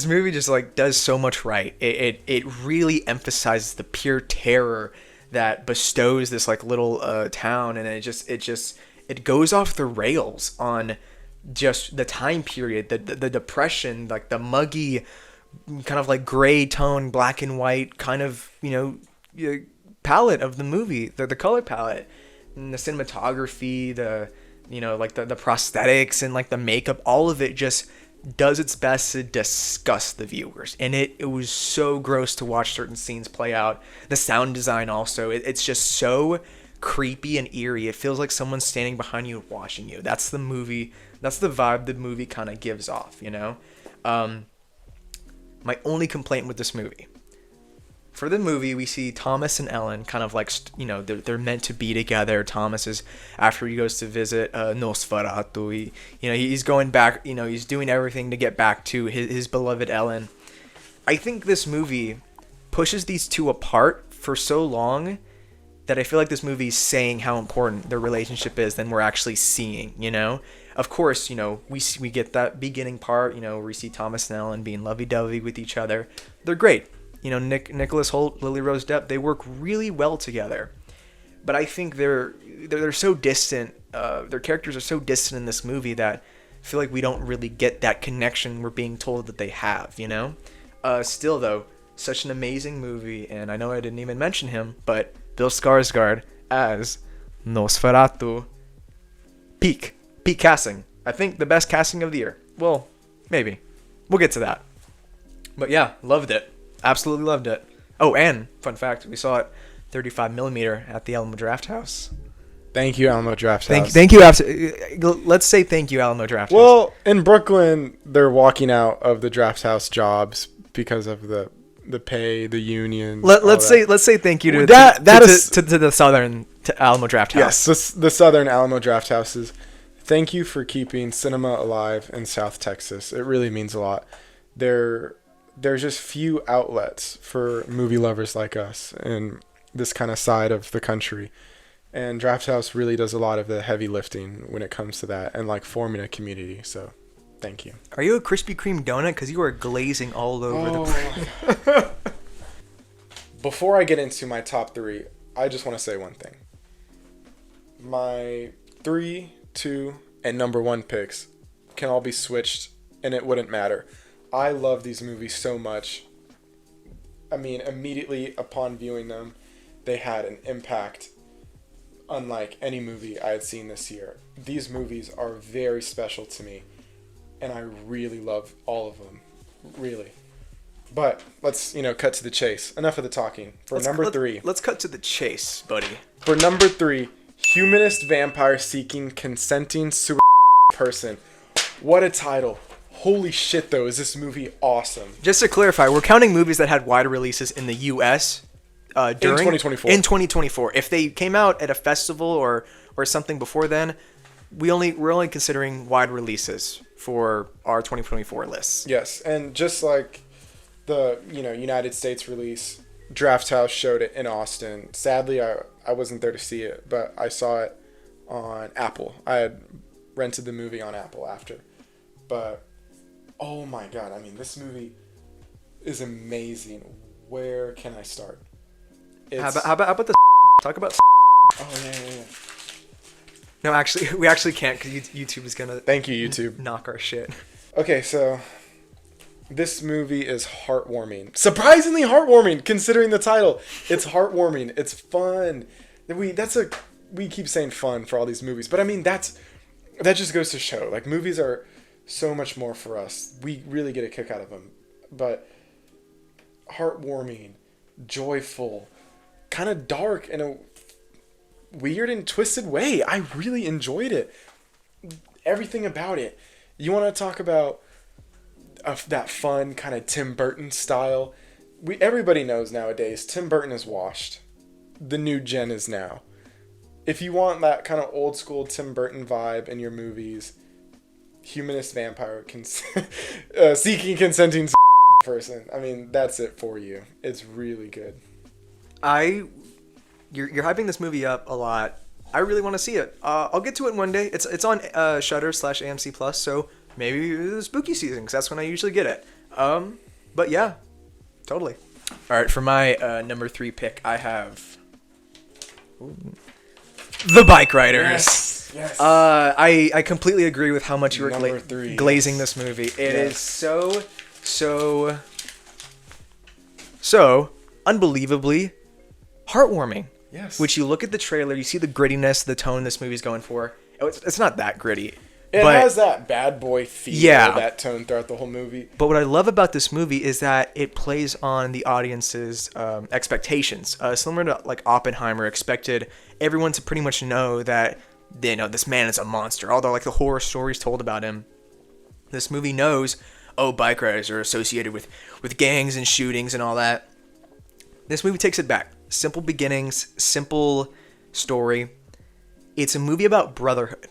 movie just like does so much right. It really emphasizes the pure terror that bestows this like little town, and it goes off the rails on just the time period, the depression, like the muggy kind of like gray tone, black and white kind of palette of the movie, the color palette, and the cinematography, the prosthetics and like the makeup, all of it just does its best to disgust the viewers. And it was so gross to watch certain scenes play out. The sound design also, it's just so creepy and eerie. It feels like someone's standing behind you watching you. That's the movie. That's the vibe the movie kind of gives off, My only complaint with this movie. For the movie, we see Thomas and Ellen kind of like, they're meant to be together. Thomas is, after he goes to visit Nosferatu, he's going back, he's doing everything to get back to his beloved Ellen. I think this movie pushes these two apart for so long that I feel like this movie's saying how important their relationship is than we're actually seeing, Of course, we get that beginning part, where we see Thomas and Ellen being lovey-dovey with each other. They're great. Nicholas Hoult, Lily Rose Depp, they work really well together. But I think they're so distant. Their characters are so distant in this movie that I feel like we don't really get that connection we're being told that they have, Still, though, such an amazing movie, and I know I didn't even mention him, but Bill Skarsgård as Nosferatu. Peak casting. I think the best casting of the year. Well, maybe. We'll get to that. But yeah, loved it. Absolutely loved it. Oh, and fun fact, we saw it 35mm at the Alamo Drafthouse. Thank you, Alamo Drafthouse. Thank you. Let's say thank you, Alamo Drafthouse. Well, in Brooklyn, they're walking out of the Drafthouse jobs because of the pay, the union. Let's say thank you to the Southern Alamo Drafthouse. Yes, the Southern Alamo Drafthouses. Thank you for keeping cinema alive in South Texas. It really means a lot. There's just few outlets for movie lovers like us in this kind of side of the country. And Drafthouse really does a lot of the heavy lifting when it comes to that and like forming a community. So thank you. Are you a Krispy Kreme donut? Because you are glazing all over the place. Before I get into my top 3, I just want to say one thing. My 3, 2, and number 1 picks can all be switched and it wouldn't matter. I love these movies so much. I mean, immediately upon viewing them, they had an impact unlike any movie I had seen this year. These movies are very special to me, and I really love all of them. Really. But let's, cut to the chase. Enough of the talking. Number 3. Let's cut to the chase, buddy. For number 3, humanist vampire seeking consenting super person. What a title. Holy shit, though, is this movie awesome. Just to clarify, we're counting movies that had wide releases in the U.S. In 2024. In 2024. If they came out at a festival or something before then, we're only considering wide releases for our 2024 lists. Yes, and just like the United States release, Drafthouse showed it in Austin. Sadly, I wasn't there to see it, but I saw it on Apple. I had rented the movie on Apple after. But oh my god, I mean, this movie is amazing. Where can I start? How about the talk about Oh, yeah. No, actually, we actually can't because YouTube is gonna Thank you, YouTube. knock our shit. Okay, so this movie is heartwarming. Surprisingly heartwarming, considering the title. It's heartwarming. It's fun. We keep saying fun for all these movies, but I mean that just goes to show, like, movies are so much more for us. We really get a kick out of them. But heartwarming, joyful, kind of dark in a weird and twisted way. I really enjoyed it. Everything about it. You want to talk about that fun kind of Tim Burton style? Everybody knows nowadays Tim Burton is washed. The new gen is now. If you want that kind of old school Tim Burton vibe in your movies, humanist vampire seeking consenting person. I mean, that's it for you. It's really good. You're hyping this movie up a lot. I really want to see it. I'll get to it one day. It's on Shudder/AMC Plus, so maybe the spooky season, because that's when I usually get it. But yeah, totally. All right, for my number 3 pick, I have The Bike Riders. Yes. I completely agree with how much you were Number 3, glazing yes. this movie. It is so unbelievably heartwarming. Yes. Which you look at the trailer, you see the grittiness, the tone this movie's going for. It's not that gritty. It but, has that bad boy feel, Yeah. that tone throughout the whole movie. But what I love about this movie is that it plays on the audience's expectations. Similar to like Oppenheimer expected everyone to pretty much know that this man is a monster. Although like the horror stories told about him, this movie knows, bike riders are associated with gangs and shootings and all that. This movie takes it back. Simple beginnings, simple story. It's a movie about brotherhood.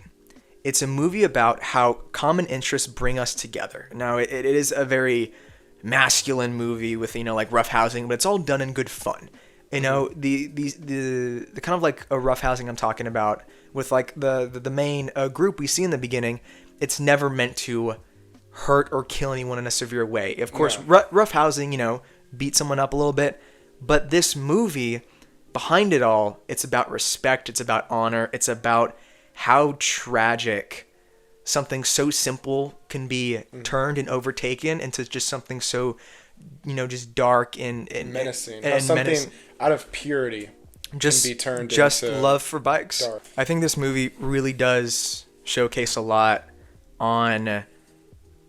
It's a movie about how common interests bring us together. Now, it is a very masculine movie with, like roughhousing, but it's all done in good fun. The kind of like a roughhousing I'm talking about with like the main group we see in the beginning, it's never meant to hurt or kill anyone in a severe way. Of course, roughhousing, beat someone up a little bit. But this movie, behind it all, it's about respect, it's about honor, it's about how tragic something so simple can be turned and overtaken into just something so, just dark and menacing. And something out of purity can be turned just into love for bikes. Dark. I think this movie really does showcase a lot on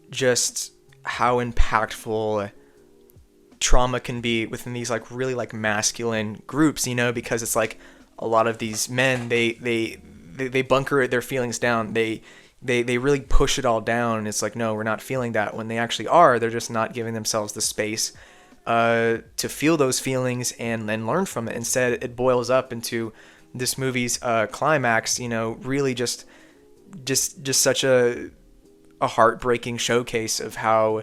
just how impactful trauma can be within these like really like masculine groups, because it's like a lot of these men they bunker their feelings down, they really push it all down, and it's like, no, we're not feeling that. When they actually are, they're just not giving themselves the space to feel those feelings and then learn from it. Instead, it boils up into this movie's climax, really just such a heartbreaking showcase of how,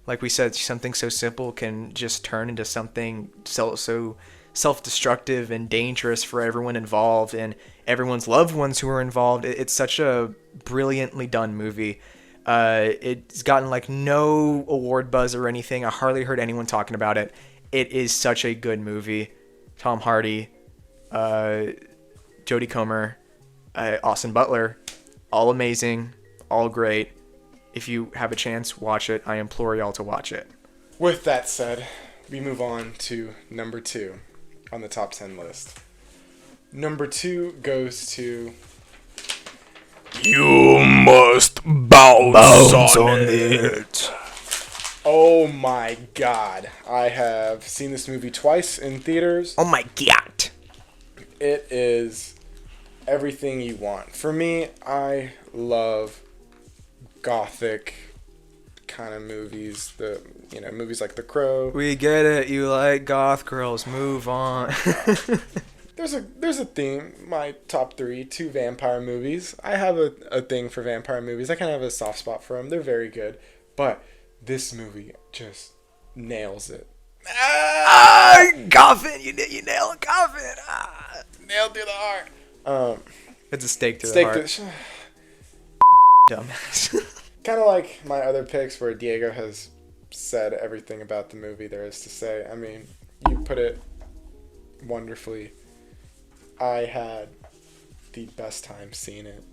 like we said, something so simple can just turn into something so self-destructive and dangerous for everyone involved and everyone's loved ones who are involved. It's such a brilliantly done movie. It's gotten like no award buzz or anything. I hardly heard anyone talking about it. It is such a good movie. Tom Hardy, Jodie Comer, Austin Butler, all amazing, all great. If you have a chance, watch it. I implore y'all to watch it. With that said, we move on to number 2 on the top 10 list. Number 2 goes to... You must bounce on it. Oh my god. I have seen this movie twice in theaters. Oh my god. It is everything you want. For me, I love gothic kind of movies, movies like The Crow. We get it. You like goth girls. Move on. There's a theme. My top 3, 2 vampire movies. I have a thing for vampire movies. I kind of have a soft spot for them. They're very good. But this movie just nails it. Coffin. You nail a coffin. Nailed through the heart. It's a stake to the heart. Dumbass. Kind of like my other picks where Diego has said everything about the movie there is to say. I mean, you put it wonderfully. I had the best time seeing it.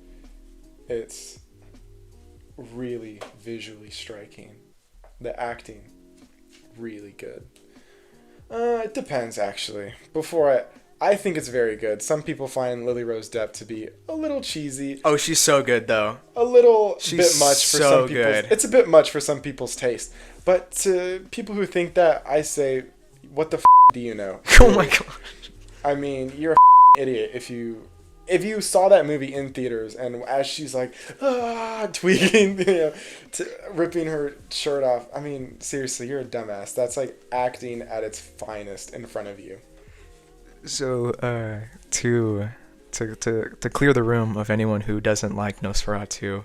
It's really visually striking. The acting, really good. It depends, actually. I think it's very good. Some people find Lily Rose Depp to be a little cheesy. Oh, she's so good though. A little She's bit much for so some people. good. It's a bit much for some people's taste. But to people who think that, I say, what the do you know? Oh my god. I mean, you're idiot if you saw that movie in theaters and as she's like tweaking, ripping her shirt off. I mean, seriously, you're a dumbass. That's like acting at its finest in front of you. So, to clear the room of anyone who doesn't like Nosferatu,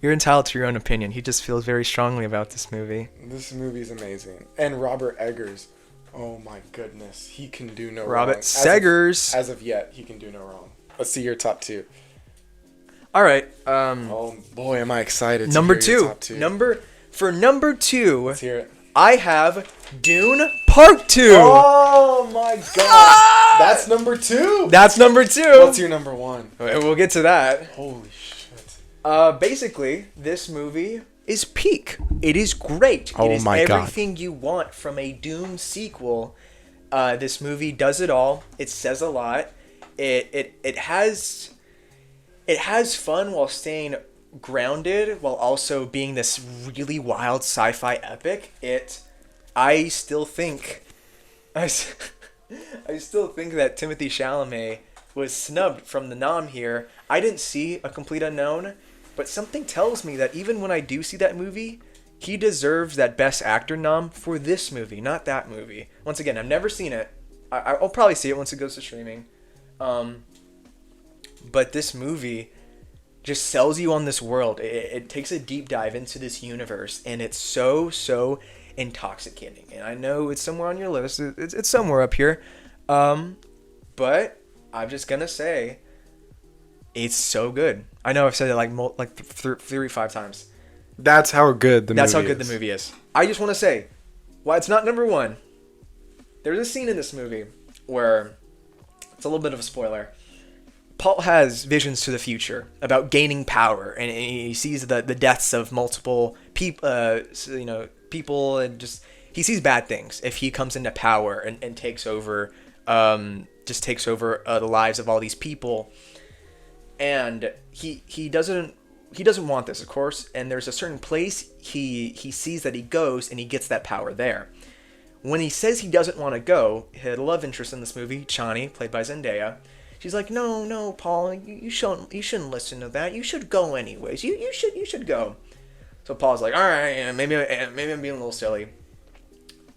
you're entitled to your own opinion. He just feels very strongly about this movie. This movie is amazing. And Robert Eggers, oh my goodness, he can do no wrong. Robert Seggers. As of yet, he can do no wrong. Let's see your top 2. All right. Oh boy, am I excited. Number to hear your 2. top 2. Number 2. Let's hear it. I have Dune Part 2. Oh my god. That's number 2. That's number 2. What's your number 1? We'll get to that. Holy shit. Basically, this movie is peak. It is great. Oh it is my God. everything you want from a Dune sequel. This movie does it all. It says a lot. It has fun while staying grounded, while also being this really wild sci-fi epic. I still think that Timothée Chalamet was snubbed from the nom here. I didn't see A Complete Unknown, but something tells me that even when I do see that movie, he deserves that Best Actor nom for this movie, not that movie. Once again, I've never seen it. I'll probably see it once it goes to streaming. But this movie just sells you on this world. It takes a deep dive into this universe, and it's so intoxicating. And I know it's somewhere on your list. It's somewhere up here. But I'm just gonna say, it's so good. I know I've said it like 3-5 times. That's how good the movie is. That's how good the movie is. I just want to say, why it's not number 1. There's a scene in this movie where it's a little bit of a spoiler. Paul has visions to the future about gaining power, and he sees the deaths of multiple people, and just he sees bad things if he comes into power and takes over, the lives of all these people, and he doesn't want this, of course. And there's a certain place he sees that he goes, and he gets that power there. When he says he doesn't want to go, the love interest in this movie, Chani, played by Zendaya, she's like, no, Paul, you shouldn't listen to that. You should go anyways. You should go. So Paul's like, all right, maybe I'm being a little silly.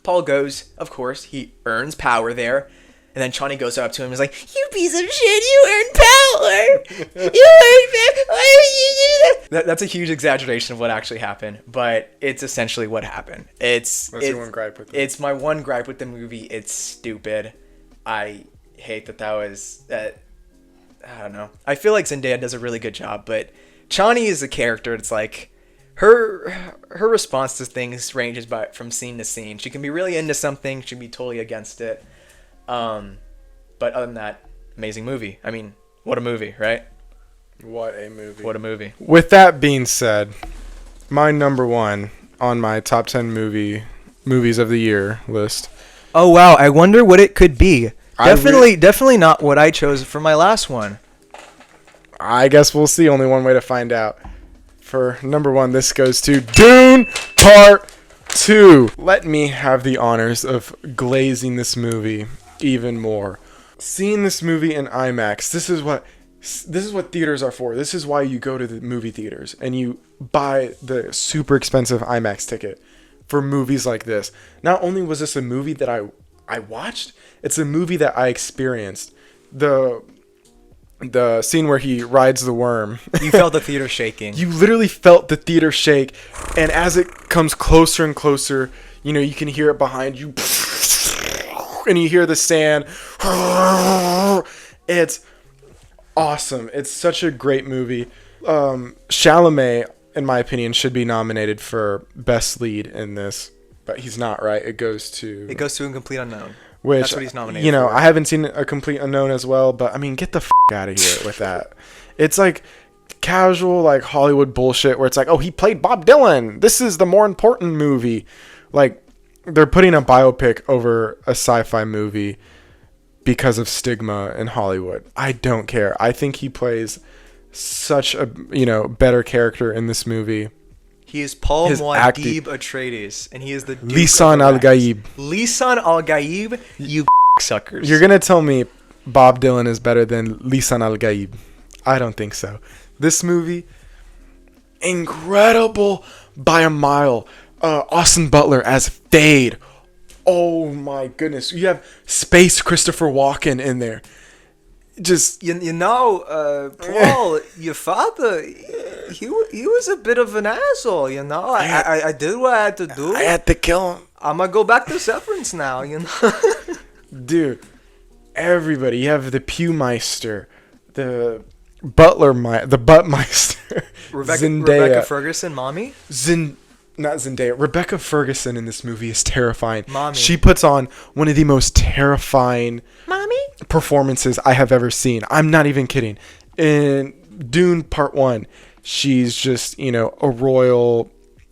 Paul goes, of course, he earns power there. And then Chani goes up to him and is like, you piece of shit, you earned power. You earned power. Why would you do that? That's a huge exaggeration of what actually happened, but it's essentially what happened. What's your one gripe with it? It's my one gripe with the movie. It's stupid. I hate that was I don't know. I feel like Zendaya does a really good job, but Chani is a character. It's like her response to things ranges from scene to scene. She can be really into something, she can be totally against it. But other than that, amazing movie. I mean, what a movie, right? What a movie. What a movie. With that being said, my number 1 on my top 10 movies of the year list. Oh wow, I wonder what it could be. Definitely not what I chose for my last one. I guess we'll see. Only one way to find out. For number 1, this goes to Dune Part 2. Let me have the honors of glazing this movie even more. Seeing this movie in IMAX, this is what theaters are for. This is why you go to the movie theaters and you buy the super expensive IMAX ticket for movies like this. Not only was this a movie that I watched, it's a movie that I experienced. The scene where he rides the worm. You felt the theater shaking. You literally felt the theater shake, and as it comes closer and closer, you can hear it behind you, and you hear the sand. It's awesome. It's such a great movie. Chalamet, in my opinion, should be nominated for Best Lead in this, but he's not, right? It goes to A Complete Unknown. which, That's what he's nominated for. I haven't seen A Complete Unknown as well, but I mean, get the out of here with that. It's like casual, like Hollywood bullshit where it's like, oh, he played Bob Dylan. This is the more important movie. Like, they're putting a biopic over a sci-fi movie because of stigma in Hollywood. I don't care. I think he plays such a, better character in this movie. He is Paul His Muad'Dib Atreides, and he is the Duke Lisan of the Al-Gaib. Lisan Al-Gaib, you suckers. You're going to tell me Bob Dylan is better than Lisan Al-Gaib. I don't think so. This movie, incredible by a mile. Austin Butler as Fade. Oh my goodness. You have Space Christopher Walken in there. Just Paul, your father, he was a bit of an asshole, I did what I had to do. I had to kill him. I'm gonna go back to Severance now, Dude, everybody. You have the Pewmeister, the Butler, the Buttmeister, Rebecca Ferguson, mommy. Not Zendaya. Rebecca Ferguson in this movie is terrifying. Mommy. She puts on one of the most terrifying performances I have ever seen. I'm not even kidding. In Dune Part 1, she's just, a royal,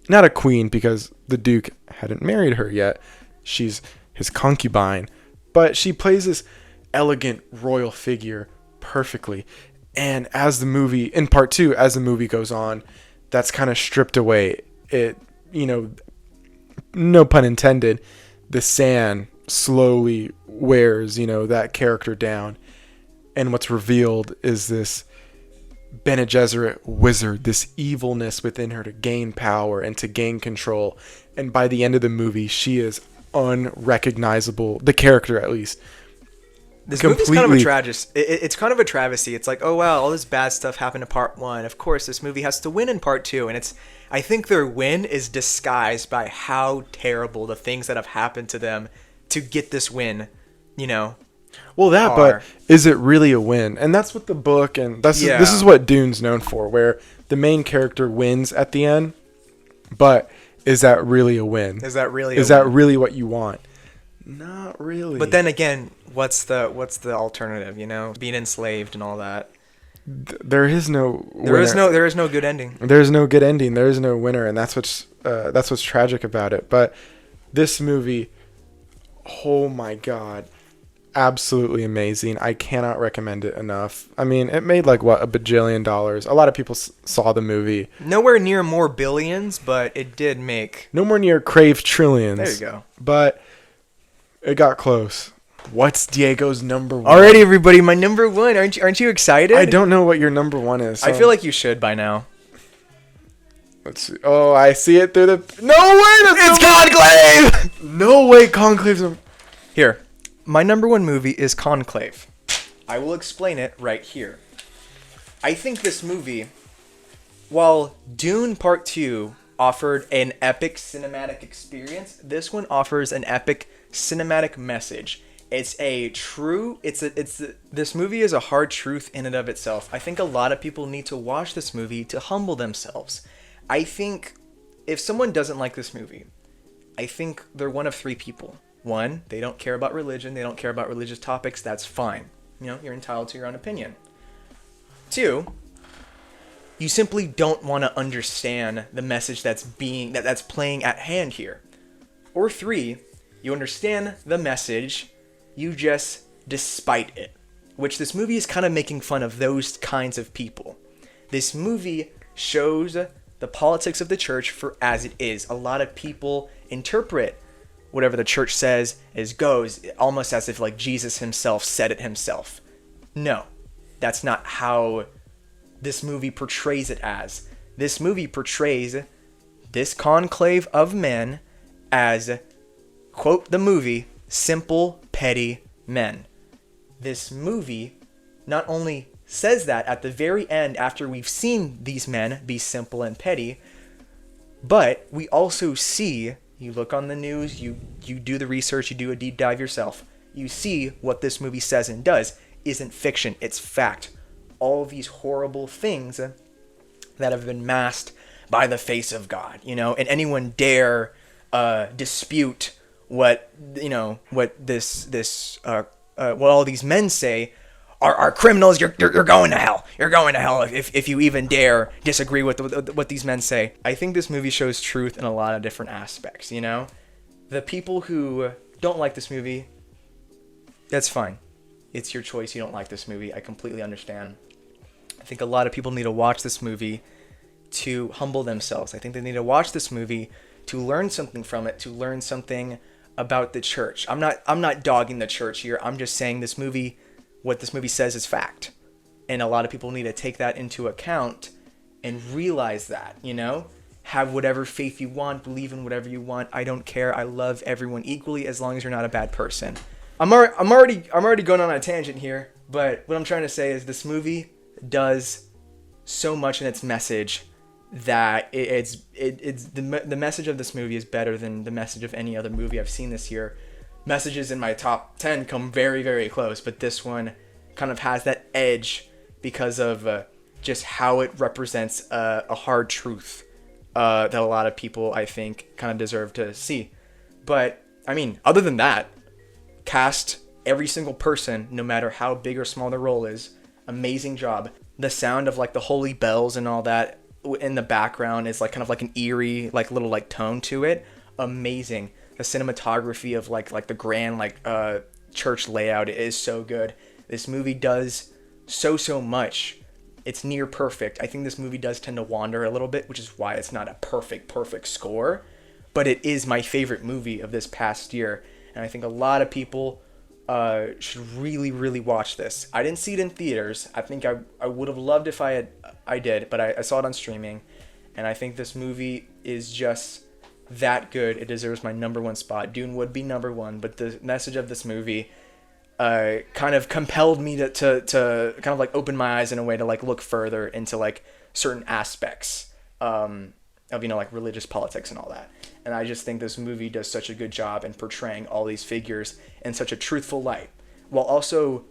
not a queen because the Duke hadn't married her yet. She's his concubine. But she plays this elegant royal figure perfectly. And as the movie, in Part 2, as the movie goes on, that's kind of stripped away. It, no pun intended, the sand slowly wears, that character down. And what's revealed is this Bene Gesserit wizard, this evilness within her to gain power and to gain control. And by the end of the movie, she is unrecognizable, the character at least. This movie's kind of a it's kind of a travesty. It's like, oh wow, all this bad stuff happened in Part 1. Of course, this movie has to win in Part 2, and I think their win is disguised by how terrible the things that have happened to them to get this win, Well, but is it really a win? And that's what the book and this is what Dune's known for, where the main character wins at the end. But is that really a win? Is that really what you want? Not really. But then again, what's the alternative? Being enslaved and all that. There is no winner. There is no good ending. There's no good ending. There is no winner, and that's what's tragic about it. But this movie, oh my god, absolutely amazing. I cannot recommend it enough. I mean, it made like $1 bajillion. A lot of people saw the movie. Nowhere near more billions, but it did make. No more near crave trillions. There you go. But it got close. What's Diego's number one? Alrighty, everybody, my number one. Aren't you excited? I don't know what your number one is. So. I feel like you should by now. Let's see. Oh, I see it through the. No way! It's Conclave! No way, Conclave's. Here, my number one movie is Conclave. I will explain it right here. I think this movie, while Dune Part 2 offered an epic cinematic experience, this one offers an epic cinematic message. This movie is a hard truth in and of itself. I think a lot of people need to watch this movie to humble themselves. I think if someone doesn't like this movie, I think they're one of three people. One, they don't care about religion. They don't care about religious topics. That's fine. You're entitled to your own opinion. Two, you simply don't want to understand the message that's playing at hand here. Or three, you understand the message, you just despite it. Which this movie is kind of making fun of those kinds of people. This movie shows the politics of the church for as it is. A lot of people interpret whatever the church says goes almost as if like Jesus himself said it himself. No, that's not how this movie portrays it as. This movie portrays this conclave of men as, quote the movie, simple, petty men. This movie not only says that at the very end after we've seen these men be simple and petty, but we also see, you look on the news, you do the research, you do a deep dive yourself, you see what this movie says and does isn't fiction, it's fact. All of these horrible things that have been masked by the face of God, and anyone dare dispute what what all these men say are criminals. You're going to hell. You're going to hell if you even dare disagree with what these men say. I think this movie shows truth in a lot of different aspects. The people who don't like this movie, that's fine. It's your choice. You don't like this movie. I completely understand. I think a lot of people need to watch this movie to humble themselves. I think they need to watch this movie to learn something from it, to learn something about the church. I'm not dogging the church here. I'm just saying what this movie says is fact. And a lot of people need to take that into account and realize that, have whatever faith you want, believe in whatever you want. I don't care. I love everyone equally as long as you're not a bad person. I'm already going on a tangent here, but what I'm trying to say is this movie does so much in its message that the message of this movie is better than the message of any other movie I've seen this year. Messages in my top 10 come very, very close, but this one kind of has that edge because of just how it represents a hard truth that a lot of people, I think, kind of deserve to see. But, I mean, other than that, cast every single person, no matter how big or small their role is, amazing job. The sound of, like, the holy bells and all that in the background is, like, kind of like an eerie, like, little, like, tone to it. Amazing. The cinematography of, like the grand, church layout is so good. This movie does so much. It's near perfect. I think this movie does tend to wander a little bit, which is why it's not a perfect score. But it is my favorite movie of this past year. And I think a lot of people should really, really watch this. I didn't see it in theaters. I think I would have loved if I did, but I saw it on streaming. And I think this movie is just that good. It deserves my number one spot. Dune would be number one, but the message of this movie kind of compelled me to kind of like open my eyes in a way to like look further into like certain aspects of like religious politics and all that. And I just think this movie does such a good job in portraying all these figures in such a truthful light, while also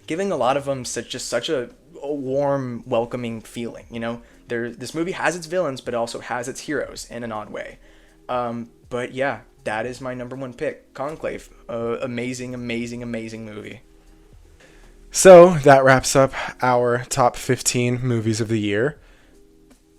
giving a lot of them such a warm, welcoming feeling. This movie has its villains, but it also has its heroes in an odd way. But yeah, that is my number one pick, Conclave. Amazing movie. So that wraps up our top 15 movies of the year.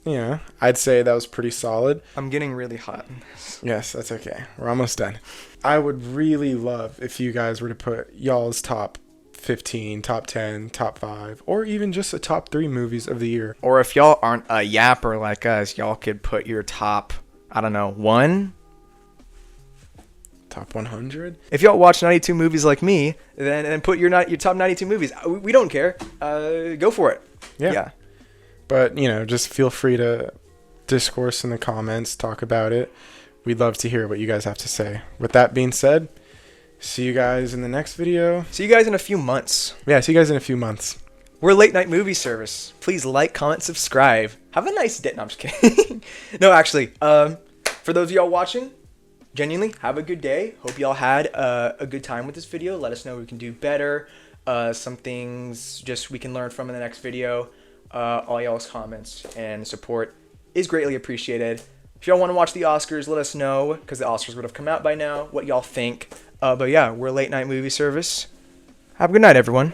Yeah, I'd say that was pretty solid. I'm getting really hot in this. Yes, that's okay. We're almost done. I would really love if you guys were to put y'all's top 15, top 10, top 5, or even just the top 3 movies of the year. Or if y'all aren't a yapper like us, y'all could put your top, I don't know, 1? Top 100? If y'all watch 92 movies like me, then put your top 92 movies. We don't care. Go for it. Yeah. But, just feel free to discourse in the comments, talk about it. We'd love to hear what you guys have to say. With that being said, see you guys in the next video. See you guys in a few months. Yeah, see you guys in a few months. We're a late night movie service. Please like, comment, subscribe. Have a nice day. No, I'm just kidding. No, actually, for those of y'all watching, genuinely, have a good day. Hope y'all had a good time with this video. Let us know we can do better. Some things just we can learn from in the next video. All y'all's comments and support is greatly appreciated. If y'all want to watch the Oscars, let us know, because the Oscars would have come out by now, what y'all think. But yeah, we're a late night movie service. Have a good night, everyone.